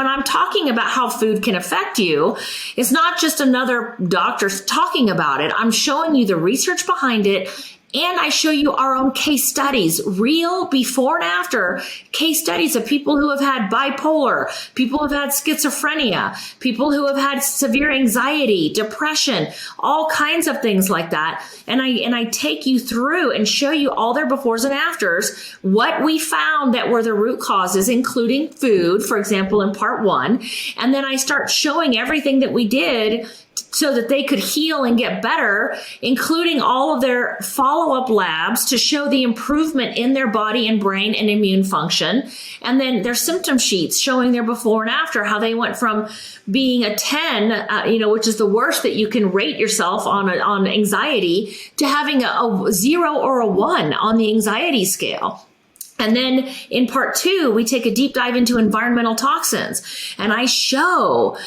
S1: I'm talking about how food can affect you, it's not just another doctor talking about it. I'm showing you the research behind it. And I show you our own case studies, real before and after case studies of people who have had bipolar, people who have had schizophrenia, people who have had severe anxiety, depression, all kinds of things like that. And I take you through and show you all their befores and afters, what we found that were the root causes, including food, for example, in part 1. And then I start showing everything that we did so that they could heal and get better, including all of their follow-up labs to show the improvement in their body and brain and immune function. And then their symptom sheets showing their before and after, how they went from being a 10, which is the worst that you can rate yourself on anxiety, to having a 0 or a 1 on the anxiety scale. And then in part 2, we take a deep dive into environmental toxins, and I show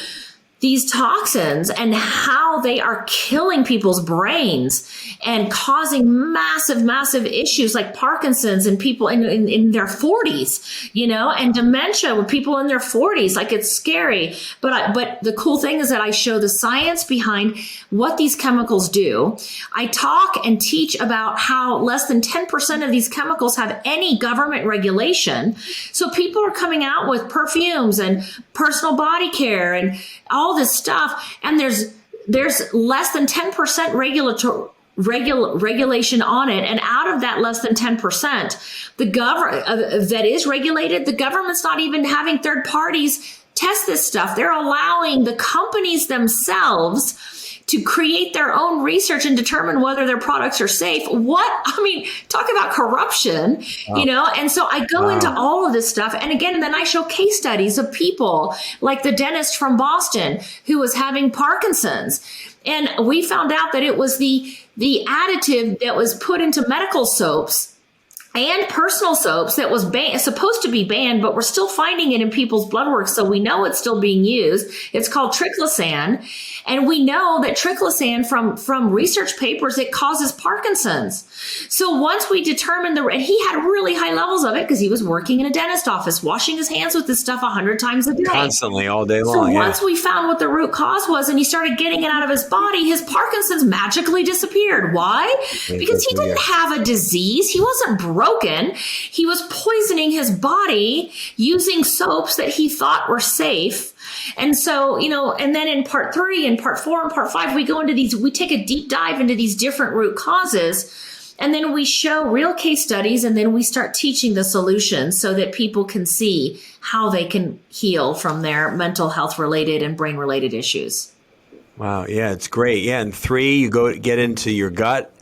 S1: these toxins and how they are killing people's brains and causing massive issues like Parkinson's in people in their 40s, and dementia with people in their 40s. Like, it's scary. But the cool thing is that I show the science behind what these chemicals do. I talk and teach about how less than 10% of these chemicals have any government regulation. So people are coming out with perfumes and personal body care and all this stuff, and there's less than 10% regulation on it, and out of that less than 10%, the government that is regulated, the government's not even having third parties test this stuff. They're allowing the companies themselves to create their own research and determine whether their products are safe. Talk about corruption, and so I go into all of this stuff. And again, then I show case studies of people like the dentist from Boston who was having Parkinson's. And we found out that it was the additive that was put into medical soaps and personal soaps that was supposed to be banned, but we're still finding it in people's blood work. So we know it's still being used. It's called triclosan. And we know that triclosan from research papers, it causes Parkinson's. So once we determined and he had really high levels of it because he was working in a dentist office, washing his hands with this stuff 100 times a day.
S3: Constantly, all day long.
S1: So once we found what the root cause was and he started getting it out of his body, his Parkinson's magically disappeared. Why? Because he didn't have a disease. He wasn't broken. He was poisoning his body using soaps that he thought were safe. And so, and then in part 3 and part 4 and part 5, we go into these, we take a deep dive into these different root causes. And then we show real case studies, and then we start teaching the solutions so that people can see how they can heal from their mental health related and brain related issues.
S3: Wow. Yeah, it's great. Yeah. And 3, you get into your gut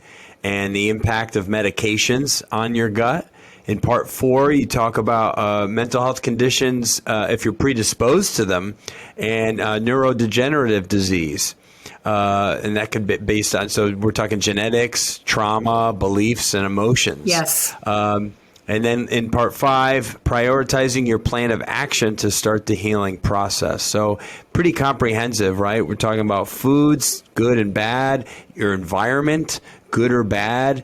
S3: and the impact of medications on your gut. In part 4, you talk about mental health conditions if you're predisposed to them, and neurodegenerative disease. And that could be based on, so we're talking genetics, trauma, beliefs, and emotions.
S1: Yes.
S3: And then in part 5, prioritizing your plan of action to start the healing process. So pretty comprehensive, right? We're talking about foods, good and bad, your environment, good or bad,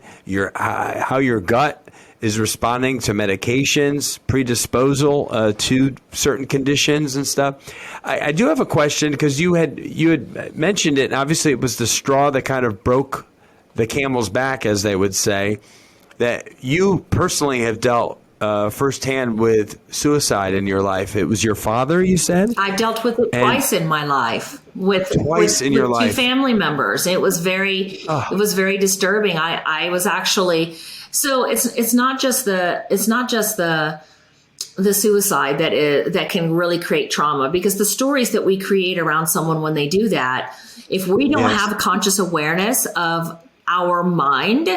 S3: how your gut is responding to medications, predisposal to certain conditions and stuff. I do have a question, because you had mentioned it, and obviously it was the straw that kind of broke the camel's back, as they would say, that you personally have dealt firsthand with suicide in your life. It was your father, you said?
S1: I've dealt with it twice in my life. With two family members. It was very disturbing. I was actually. So it's not just the suicide that can really create trauma, because the stories that we create around someone when they do that, if we don't have conscious awareness of our mind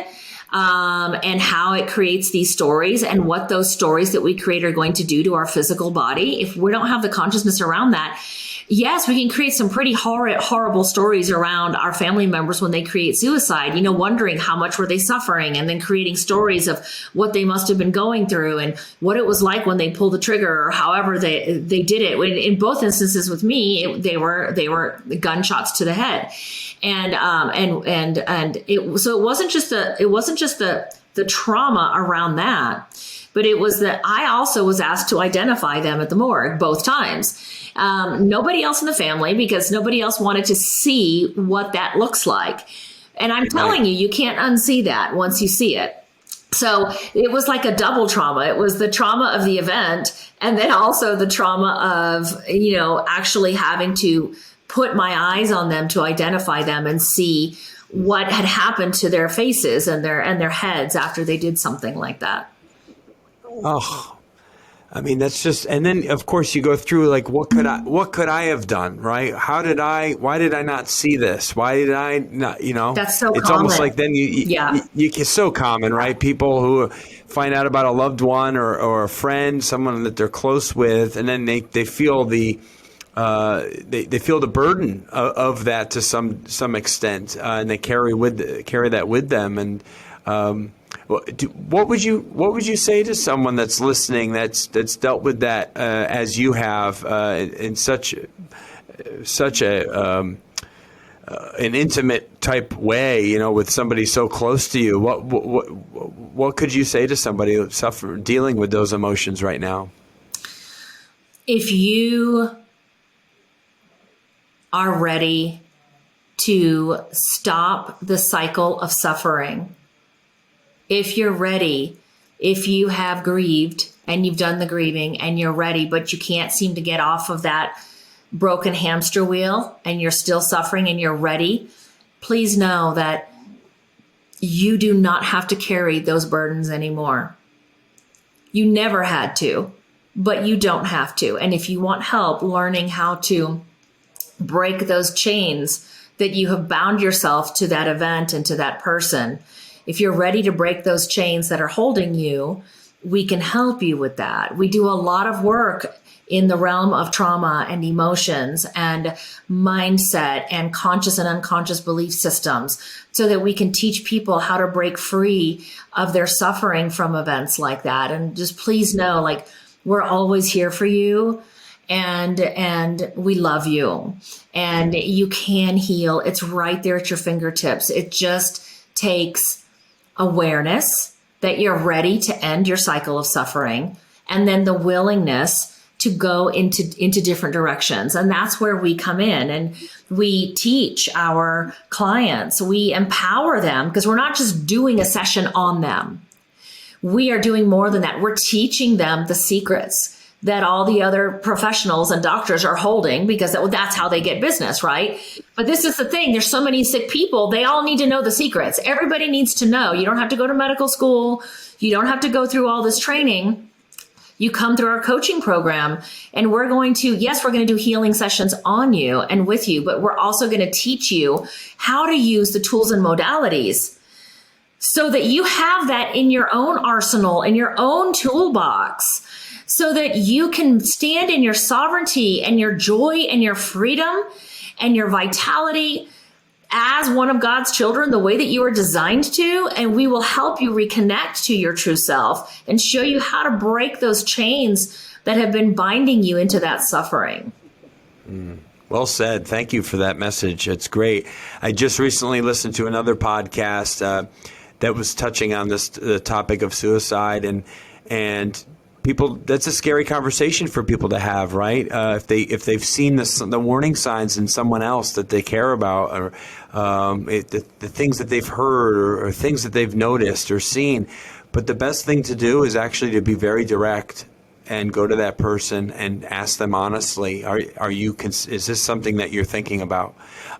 S1: and how it creates these stories and what those stories that we create are going to do to our physical body, if we don't have the consciousness around that, yes, we can create some pretty horrible stories around our family members when they create suicide, wondering how much were they suffering, and then creating stories of what they must have been going through and what it was like when they pulled the trigger, or however they did it. In both instances with me, they were gunshots to the head. So it wasn't just the trauma around that, but it was that I also was asked to identify them at the morgue both times. Nobody else in the family, because nobody else wanted to see what that looks like. And I'm telling you, you can't unsee that once you see it. So it was like a double trauma. It was the trauma of the event, and then also the trauma of, actually having to put my eyes on them to identify them and see what had happened to their faces and their heads after they did something like that.
S3: Oh, I mean, that's just, and then of course you go through like, what could I have done? Right? Why did I not see this? Why did I not,
S1: That's so
S3: it's
S1: common.
S3: Almost like then it's so common, right? People who find out about a loved one or a friend, someone that they're close with, and then they feel they feel the burden of that to some extent, and they carry that with them. And what would you say to someone that's listening that's dealt with that as you have in such such an intimate type way, with somebody so close to you. What could you say to somebody dealing with those emotions right now?
S1: If you are ready to stop the cycle of suffering, if you're ready, if you have grieved and you've done the grieving and you're ready, but you can't seem to get off of that broken hamster wheel and you're still suffering and you're ready, please know that you do not have to carry those burdens anymore. You never had to, but you don't have to. And if you want help learning how to break those chains that you have bound yourself to that event and to that person, if you're ready to break those chains that are holding you, we can help you with that. We do a lot of work in the realm of trauma and emotions and mindset and conscious and unconscious belief systems so that we can teach people how to break free of their suffering from events like that. And just please know, like, we're always here for you and we love you and you can heal. It's right there at your fingertips. It just takes awareness that you're ready to end your cycle of suffering and then the willingness to go into different directions. And that's where we come in and we teach our clients, we empower them because we're not just doing a session on them. We are doing more than that. We're teaching them the secrets that all the other professionals and doctors are holding because that's how they get business, right? But this is the thing. There's so many sick people. They all need to know the secrets. Everybody needs to know. You don't have to go to medical school. You don't have to go through all this training. You come through our coaching program and we're going to do healing sessions on you and with you, but we're also going to teach you how to use the tools and modalities so that you have that in your own arsenal, in your own toolbox, so that you can stand in your sovereignty and your joy and your freedom and your vitality as one of God's children, the way that you are designed to, and we will help you reconnect to your true self and show you how to break those chains that have been binding you into that suffering.
S3: Well said. Thank you for that message. It's great. I just recently listened to another podcast that was touching on the topic of suicide and people. That's a scary conversation for people to have, right? If they've seen the warning signs in someone else that they care about, or the things that they've heard, or things that they've noticed or seen. But the best thing to do is actually to be very direct and go to that person and ask them honestly, is this something that you're thinking about?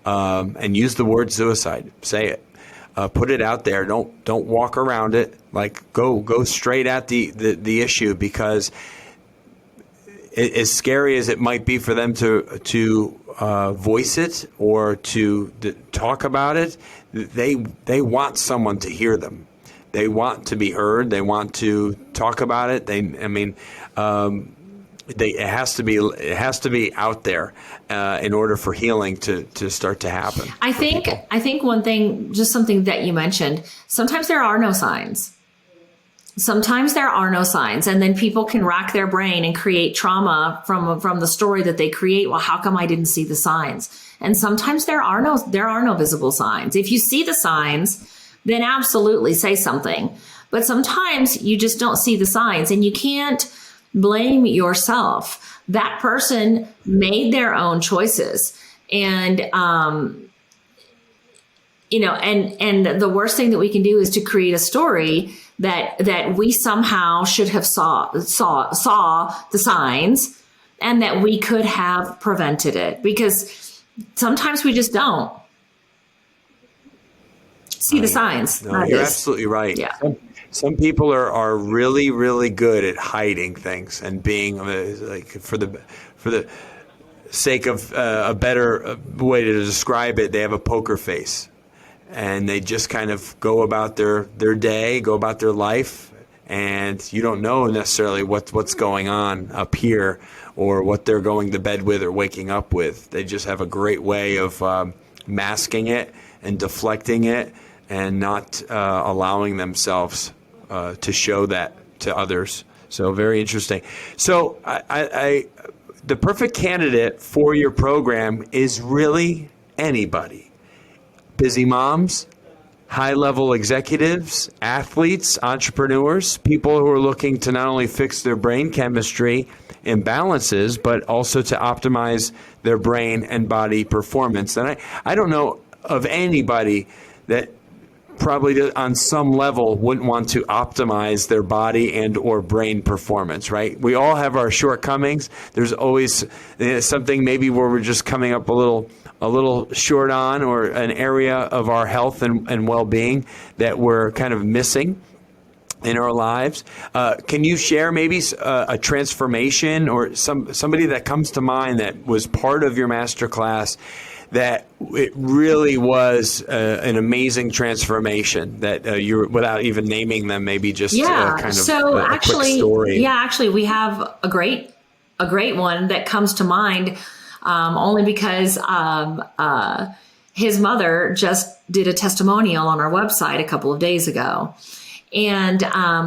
S3: And use the word suicide. Say it. Put it out there. Don't walk around it. Like go straight at the issue, because as scary as it might be for them to voice it or to talk about it, they want someone to hear them. They want to be heard. They want to talk about it. It has to be out there in order for healing to start to happen.
S1: I think one thing, just something that you mentioned, sometimes there are no signs. Sometimes there are no signs, and then people can rack their brain and create trauma from the story that they create. Well, how come I didn't see the signs? And sometimes there are no visible signs. If you see the signs, then absolutely say something. But sometimes you just don't see the signs, and you can't blame yourself. That person made their own choices. And, and the worst thing that we can do is to create a story that we somehow should have saw the signs and that we could have prevented it, because sometimes we just don't see the signs.
S3: No, you're absolutely right.
S1: Yeah.
S3: Some people are really, really good at hiding things and being for the sake of a better way to describe it, they have a poker face, and they just kind of go about their day, go about their life, and you don't know necessarily what's going on up here or what they're going to bed with or waking up with. They just have a great way of masking it and deflecting it and not allowing themselves to show that to others. So very interesting. So I the perfect candidate for your program is really anybody. Busy moms, high-level executives, athletes, entrepreneurs, people who are looking to not only fix their brain chemistry imbalances, but also to optimize their brain and body performance. And I don't know of anybody that probably on some level wouldn't want to optimize their body and or brain performance, right? We all have our shortcomings. There's always something maybe where we're just coming up a little short on, or an area of our health and well-being that we're kind of missing in our lives. Can you share maybe a transformation or somebody that comes to mind that was part of your masterclass that it really was an amazing transformation that you're, without even naming them, maybe just kind of a quick story?
S1: Yeah, actually, we have a great one that comes to mind only because his mother just did a testimonial on our website a couple of days ago. And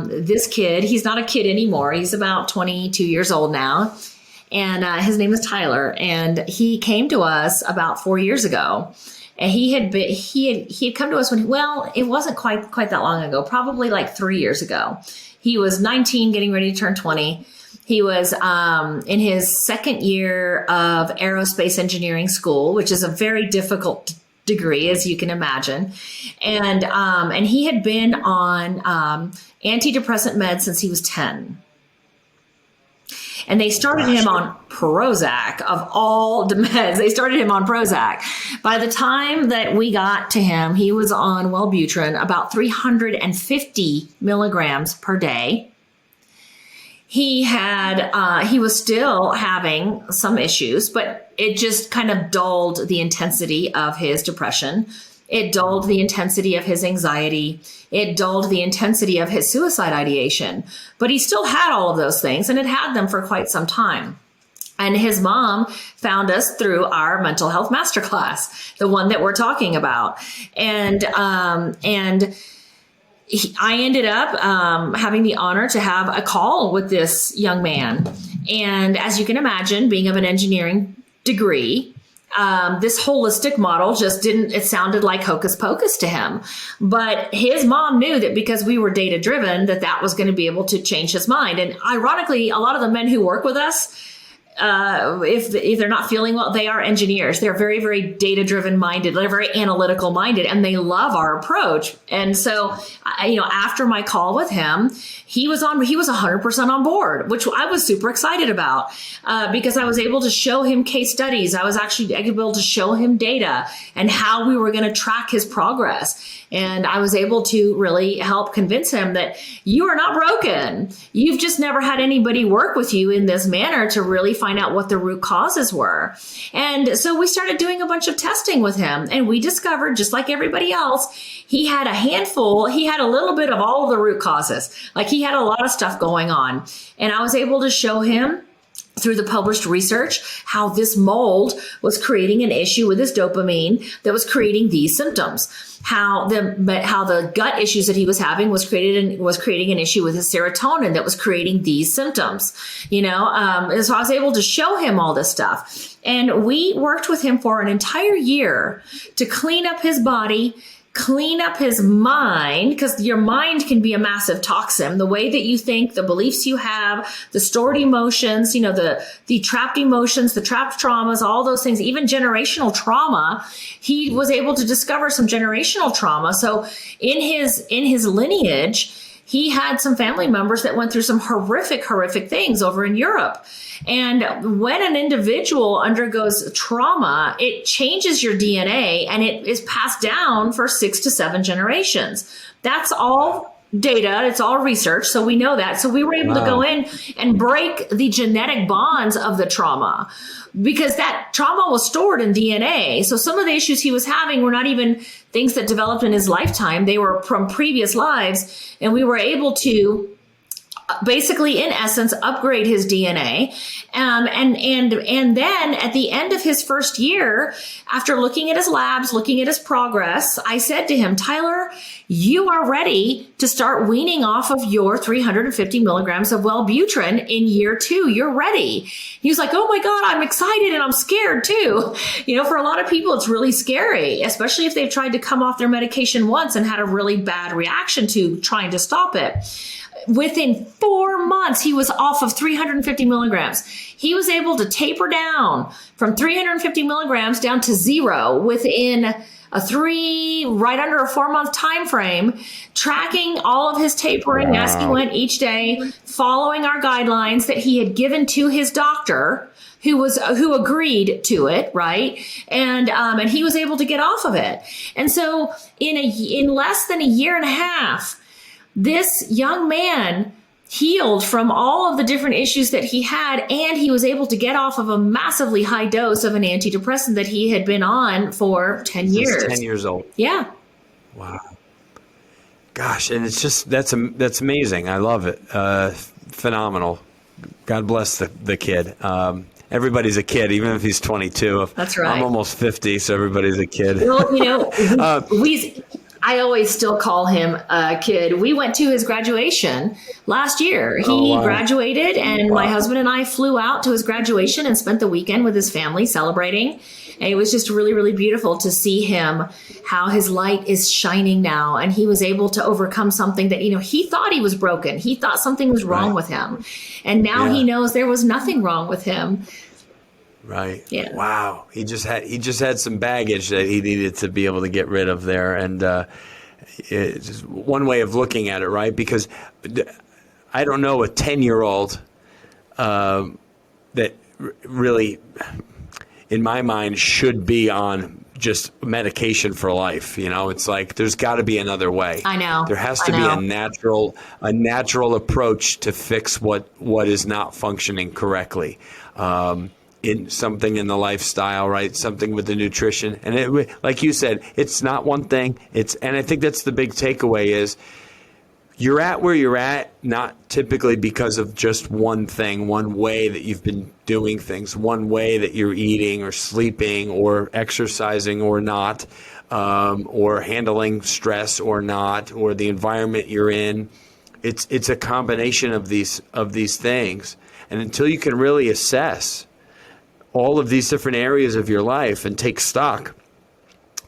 S1: this kid, he's not a kid anymore. He's about 22 years old now. And his name is Tyler, and he came to us about 4 years ago. And he had come to us when it wasn't quite that long ago, probably like 3 years ago. He was 19, getting ready to turn 20. He was in his second year of aerospace engineering school, which is a very difficult degree, as you can imagine. And he had been on antidepressant meds since he was 10. And they started him on Prozac, of all the meds. They started him on Prozac. By the time that we got to him, he was on Wellbutrin, about 350 milligrams per day. He was still having some issues, but it just kind of dulled the intensity of his depression. It dulled the intensity of his anxiety. It dulled the intensity of his suicide ideation. But he still had all of those things and had had them for quite some time. And his mom found us through our mental health masterclass, the one that we're talking about. And I ended up having the honor to have a call with this young man. And as you can imagine, being of an engineering degree, this holistic model it sounded like hocus pocus to him. But his mom knew that because we were data driven, that was going to be able to change his mind. And ironically, a lot of the men who work with us, if they're not feeling well, they are engineers. They're very, very data driven minded. They're very analytical minded, and they love our approach. And so, after my call with him, he was 100% on board, which I was super excited about, because I was able to show him case studies. I was actually able to show him data and how we were going to track his progress. And I was able to really help convince him that you are not broken. You've just never had anybody work with you in this manner to really find out what the root causes were. And so we started doing a bunch of testing with him, and we discovered, just like everybody else, he had a little bit of all of the root causes. Like, he had a lot of stuff going on. And I was able to show him through the published research how this mold was creating an issue with his dopamine that was creating these symptoms. How the gut issues that he was having was creating an issue with his serotonin that was creating these symptoms. And so I was able to show him all this stuff. And we worked with him for an entire year to clean up his body, clean up his mind, because your mind can be a massive toxin. The way that you think, the beliefs you have, the stored emotions, the trapped emotions, the trapped traumas, all those things, even generational trauma. He was able to discover some generational trauma. So in his lineage, he had some family members that went through some horrific things over in Europe. And when an individual undergoes trauma, it changes your DNA, and it is passed down for 6 to 7 generations. That's all data. It's all research. So we know that. So we were able to go in and break the genetic bonds of the trauma, because that trauma was stored in DNA. So some of the issues he was having were not even things that developed in his lifetime. They were from previous lives. And we were able to basically, in essence, upgrade his DNA. And then at the end of his first year, after looking at his labs, looking at his progress, I said to him, Tyler, you are ready to start weaning off of your 350 milligrams of Wellbutrin in year 2. You're ready. He was like, oh my God, I'm excited and I'm scared too. For a lot of people, it's really scary, especially if they've tried to come off their medication once and had a really bad reaction to trying to stop it. Within 4 months, he was off of 350 milligrams. He was able to taper down from 350 milligrams down to 0 within right under a 4-month time frame, tracking all of his tapering as he went each day, following our guidelines that he had given to his doctor, who agreed to it, right? And he was able to get off of it. And so in less than a year and a half, this young man healed from all of the different issues that he had, and he was able to get off of a massively high dose of an antidepressant that he had been on for 10 years.
S3: Since 10 years old.
S1: Yeah.
S3: Wow. Gosh, and it's just, that's amazing. I love it. Phenomenal. God bless the kid. Everybody's a kid, even if he's 22.
S1: That's right.
S3: I'm almost 50, so everybody's a kid.
S1: Well, I always still call him a kid. We went to his graduation last year. He graduated, and my husband and I flew out to his graduation and spent the weekend with his family celebrating. And it was just really, really beautiful to see him, how his light is shining now. And he was able to overcome something that, he thought he was broken. He thought something was wrong with him. And now he knows there was nothing wrong with him.
S3: Right.
S1: Yeah.
S3: Wow. He just had some baggage that he needed to be able to get rid of there. And it's just one way of looking at it, right? Because I don't know a 10-year-old that really, in my mind, should be on just medication for life. It's like there's got to be another way.
S1: I know.
S3: There has to be a natural approach to fix what is not functioning correctly. In something in the lifestyle, right? Something with the nutrition. And it, like you said, it's not one thing. And I think that's the big takeaway is you're at where you're at, not typically because of just one thing, one way that you've been doing things, one way that you're eating or sleeping or exercising or not, or handling stress or not, or the environment you're in. It's a combination of these things. And until you can really assess all of these different areas of your life and take stock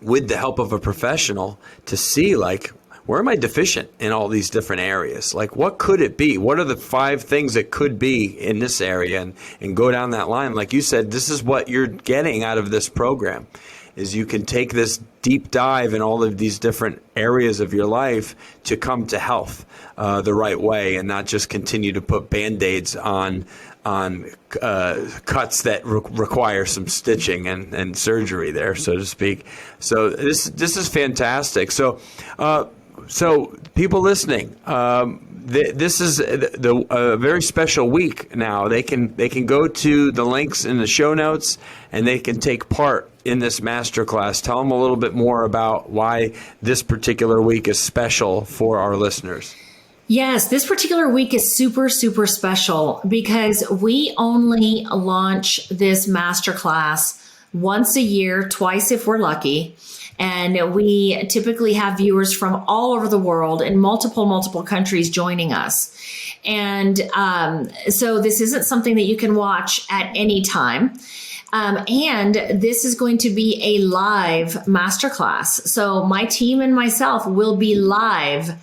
S3: with the help of a professional to see, like, where am I deficient in all these different areas? Like, what could it be? What are the 5 things that could be in this area? And go down that line. Like you said, this is what you're getting out of this program, is you can take this deep dive in all of these different areas of your life to come to health the right way, and not just continue to put Band-Aids on cuts that require some stitching and surgery there, so to speak. So this is fantastic. So people listening, this is a very special week now. They can go to the links in the show notes and they can take part in this masterclass. Tell them a little bit more about why this particular week is special for our listeners.
S1: Yes, this particular week is super, super special because we only launch this masterclass once a year, twice if we're lucky. And we typically have viewers from all over the world in multiple countries joining us. And so this isn't something that you can watch at any time. And this is going to be a live masterclass. So my team and myself will be live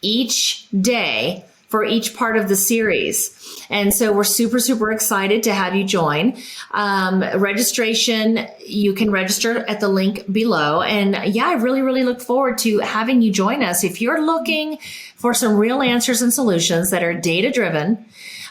S1: each day for each part of the series. And so we're super, super excited to have you join. Registration, you can register at the link below. And yeah, I really, really look forward to having you join us. If you're looking for some real answers and solutions that are data-driven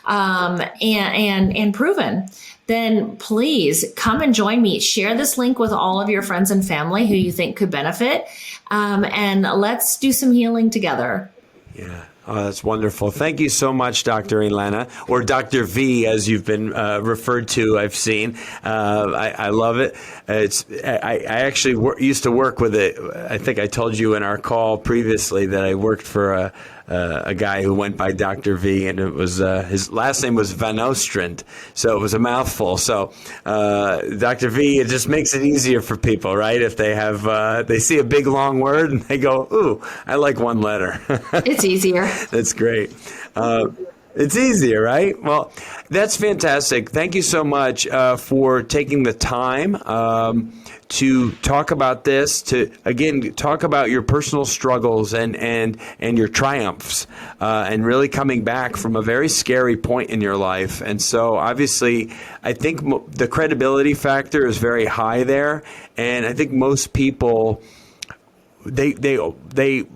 S1: and proven, then please come and join me. Share this link with all of your friends and family who you think could benefit. And let's do some healing together.
S3: Yeah. Oh, that's wonderful. Thank you so much, Dr. Elena, or Dr. V, as you've been referred to, I've seen. I love it. I actually used to work with it. I think I told you in our call previously that I worked for a guy who went by Dr. V, and it was his last name was Van Ostrand, so it was a mouthful. So Dr. V, it just makes it easier for people, right? If they have they see a big long word and they go, "Ooh, I like one letter."
S1: It's easier.
S3: That's great. It's easier, right? Well, that's fantastic. Thank you so much for taking the time to talk about this, to, again, talk about your personal struggles and your triumphs, and really coming back from a very scary point in your life. And so, obviously, I think the credibility factor is very high there. And I think most people, they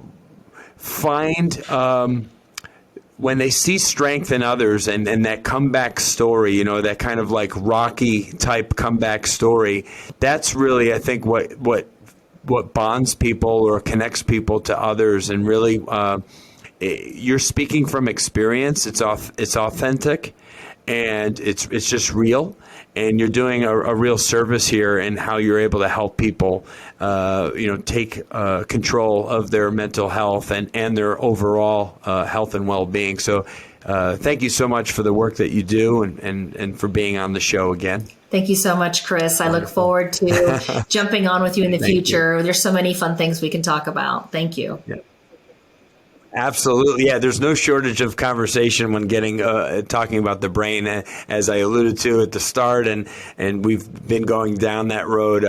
S3: find... when they see strength in others and that comeback story, that kind of like Rocky type comeback story, that's really, I think, what bonds people or connects people to others. And really, you're speaking from experience. It's authentic, and it's just real. And you're doing a real service here in how you're able to help people, take control of their mental health and their overall health and well-being. So thank you so much for the work that you do and for being on the show again.
S1: Thank you so much, Chris. I look forward to jumping on with you in the future. There's so many fun things we can talk about. Thank you.
S3: Yeah. Absolutely. Yeah, there's no shortage of conversation when talking about the brain, as I alluded to at the start. And we've been going down that road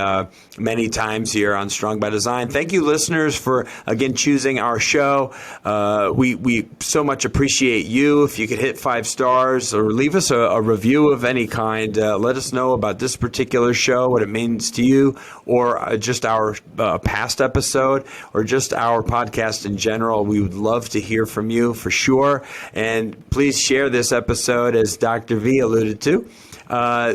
S3: many times here on Strong by Design. Thank you, listeners, for, again, choosing our show. We so much appreciate you. If you could hit 5 stars or leave us a review of any kind, let us know about this particular show, what it means to you, or just our past episode, or just our podcast in general. We would love to hear from you for sure. And please share this episode, as Dr. V alluded to,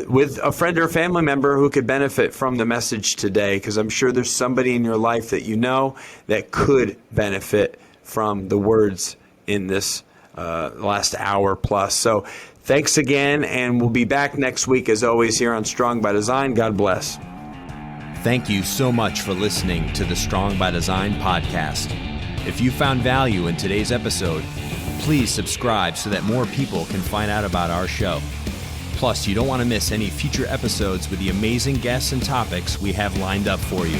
S3: with a friend or family member who could benefit from the message today, because I'm sure there's somebody in your life that you know that could benefit from the words in this last hour plus. So thanks again, and we'll be back next week, as always, here on Strong by Design. God bless.
S2: Thank you so much for listening to the Strong by Design podcast. If you found value in today's episode, please subscribe so that more people can find out about our show. Plus, you don't want to miss any future episodes with the amazing guests and topics we have lined up for you.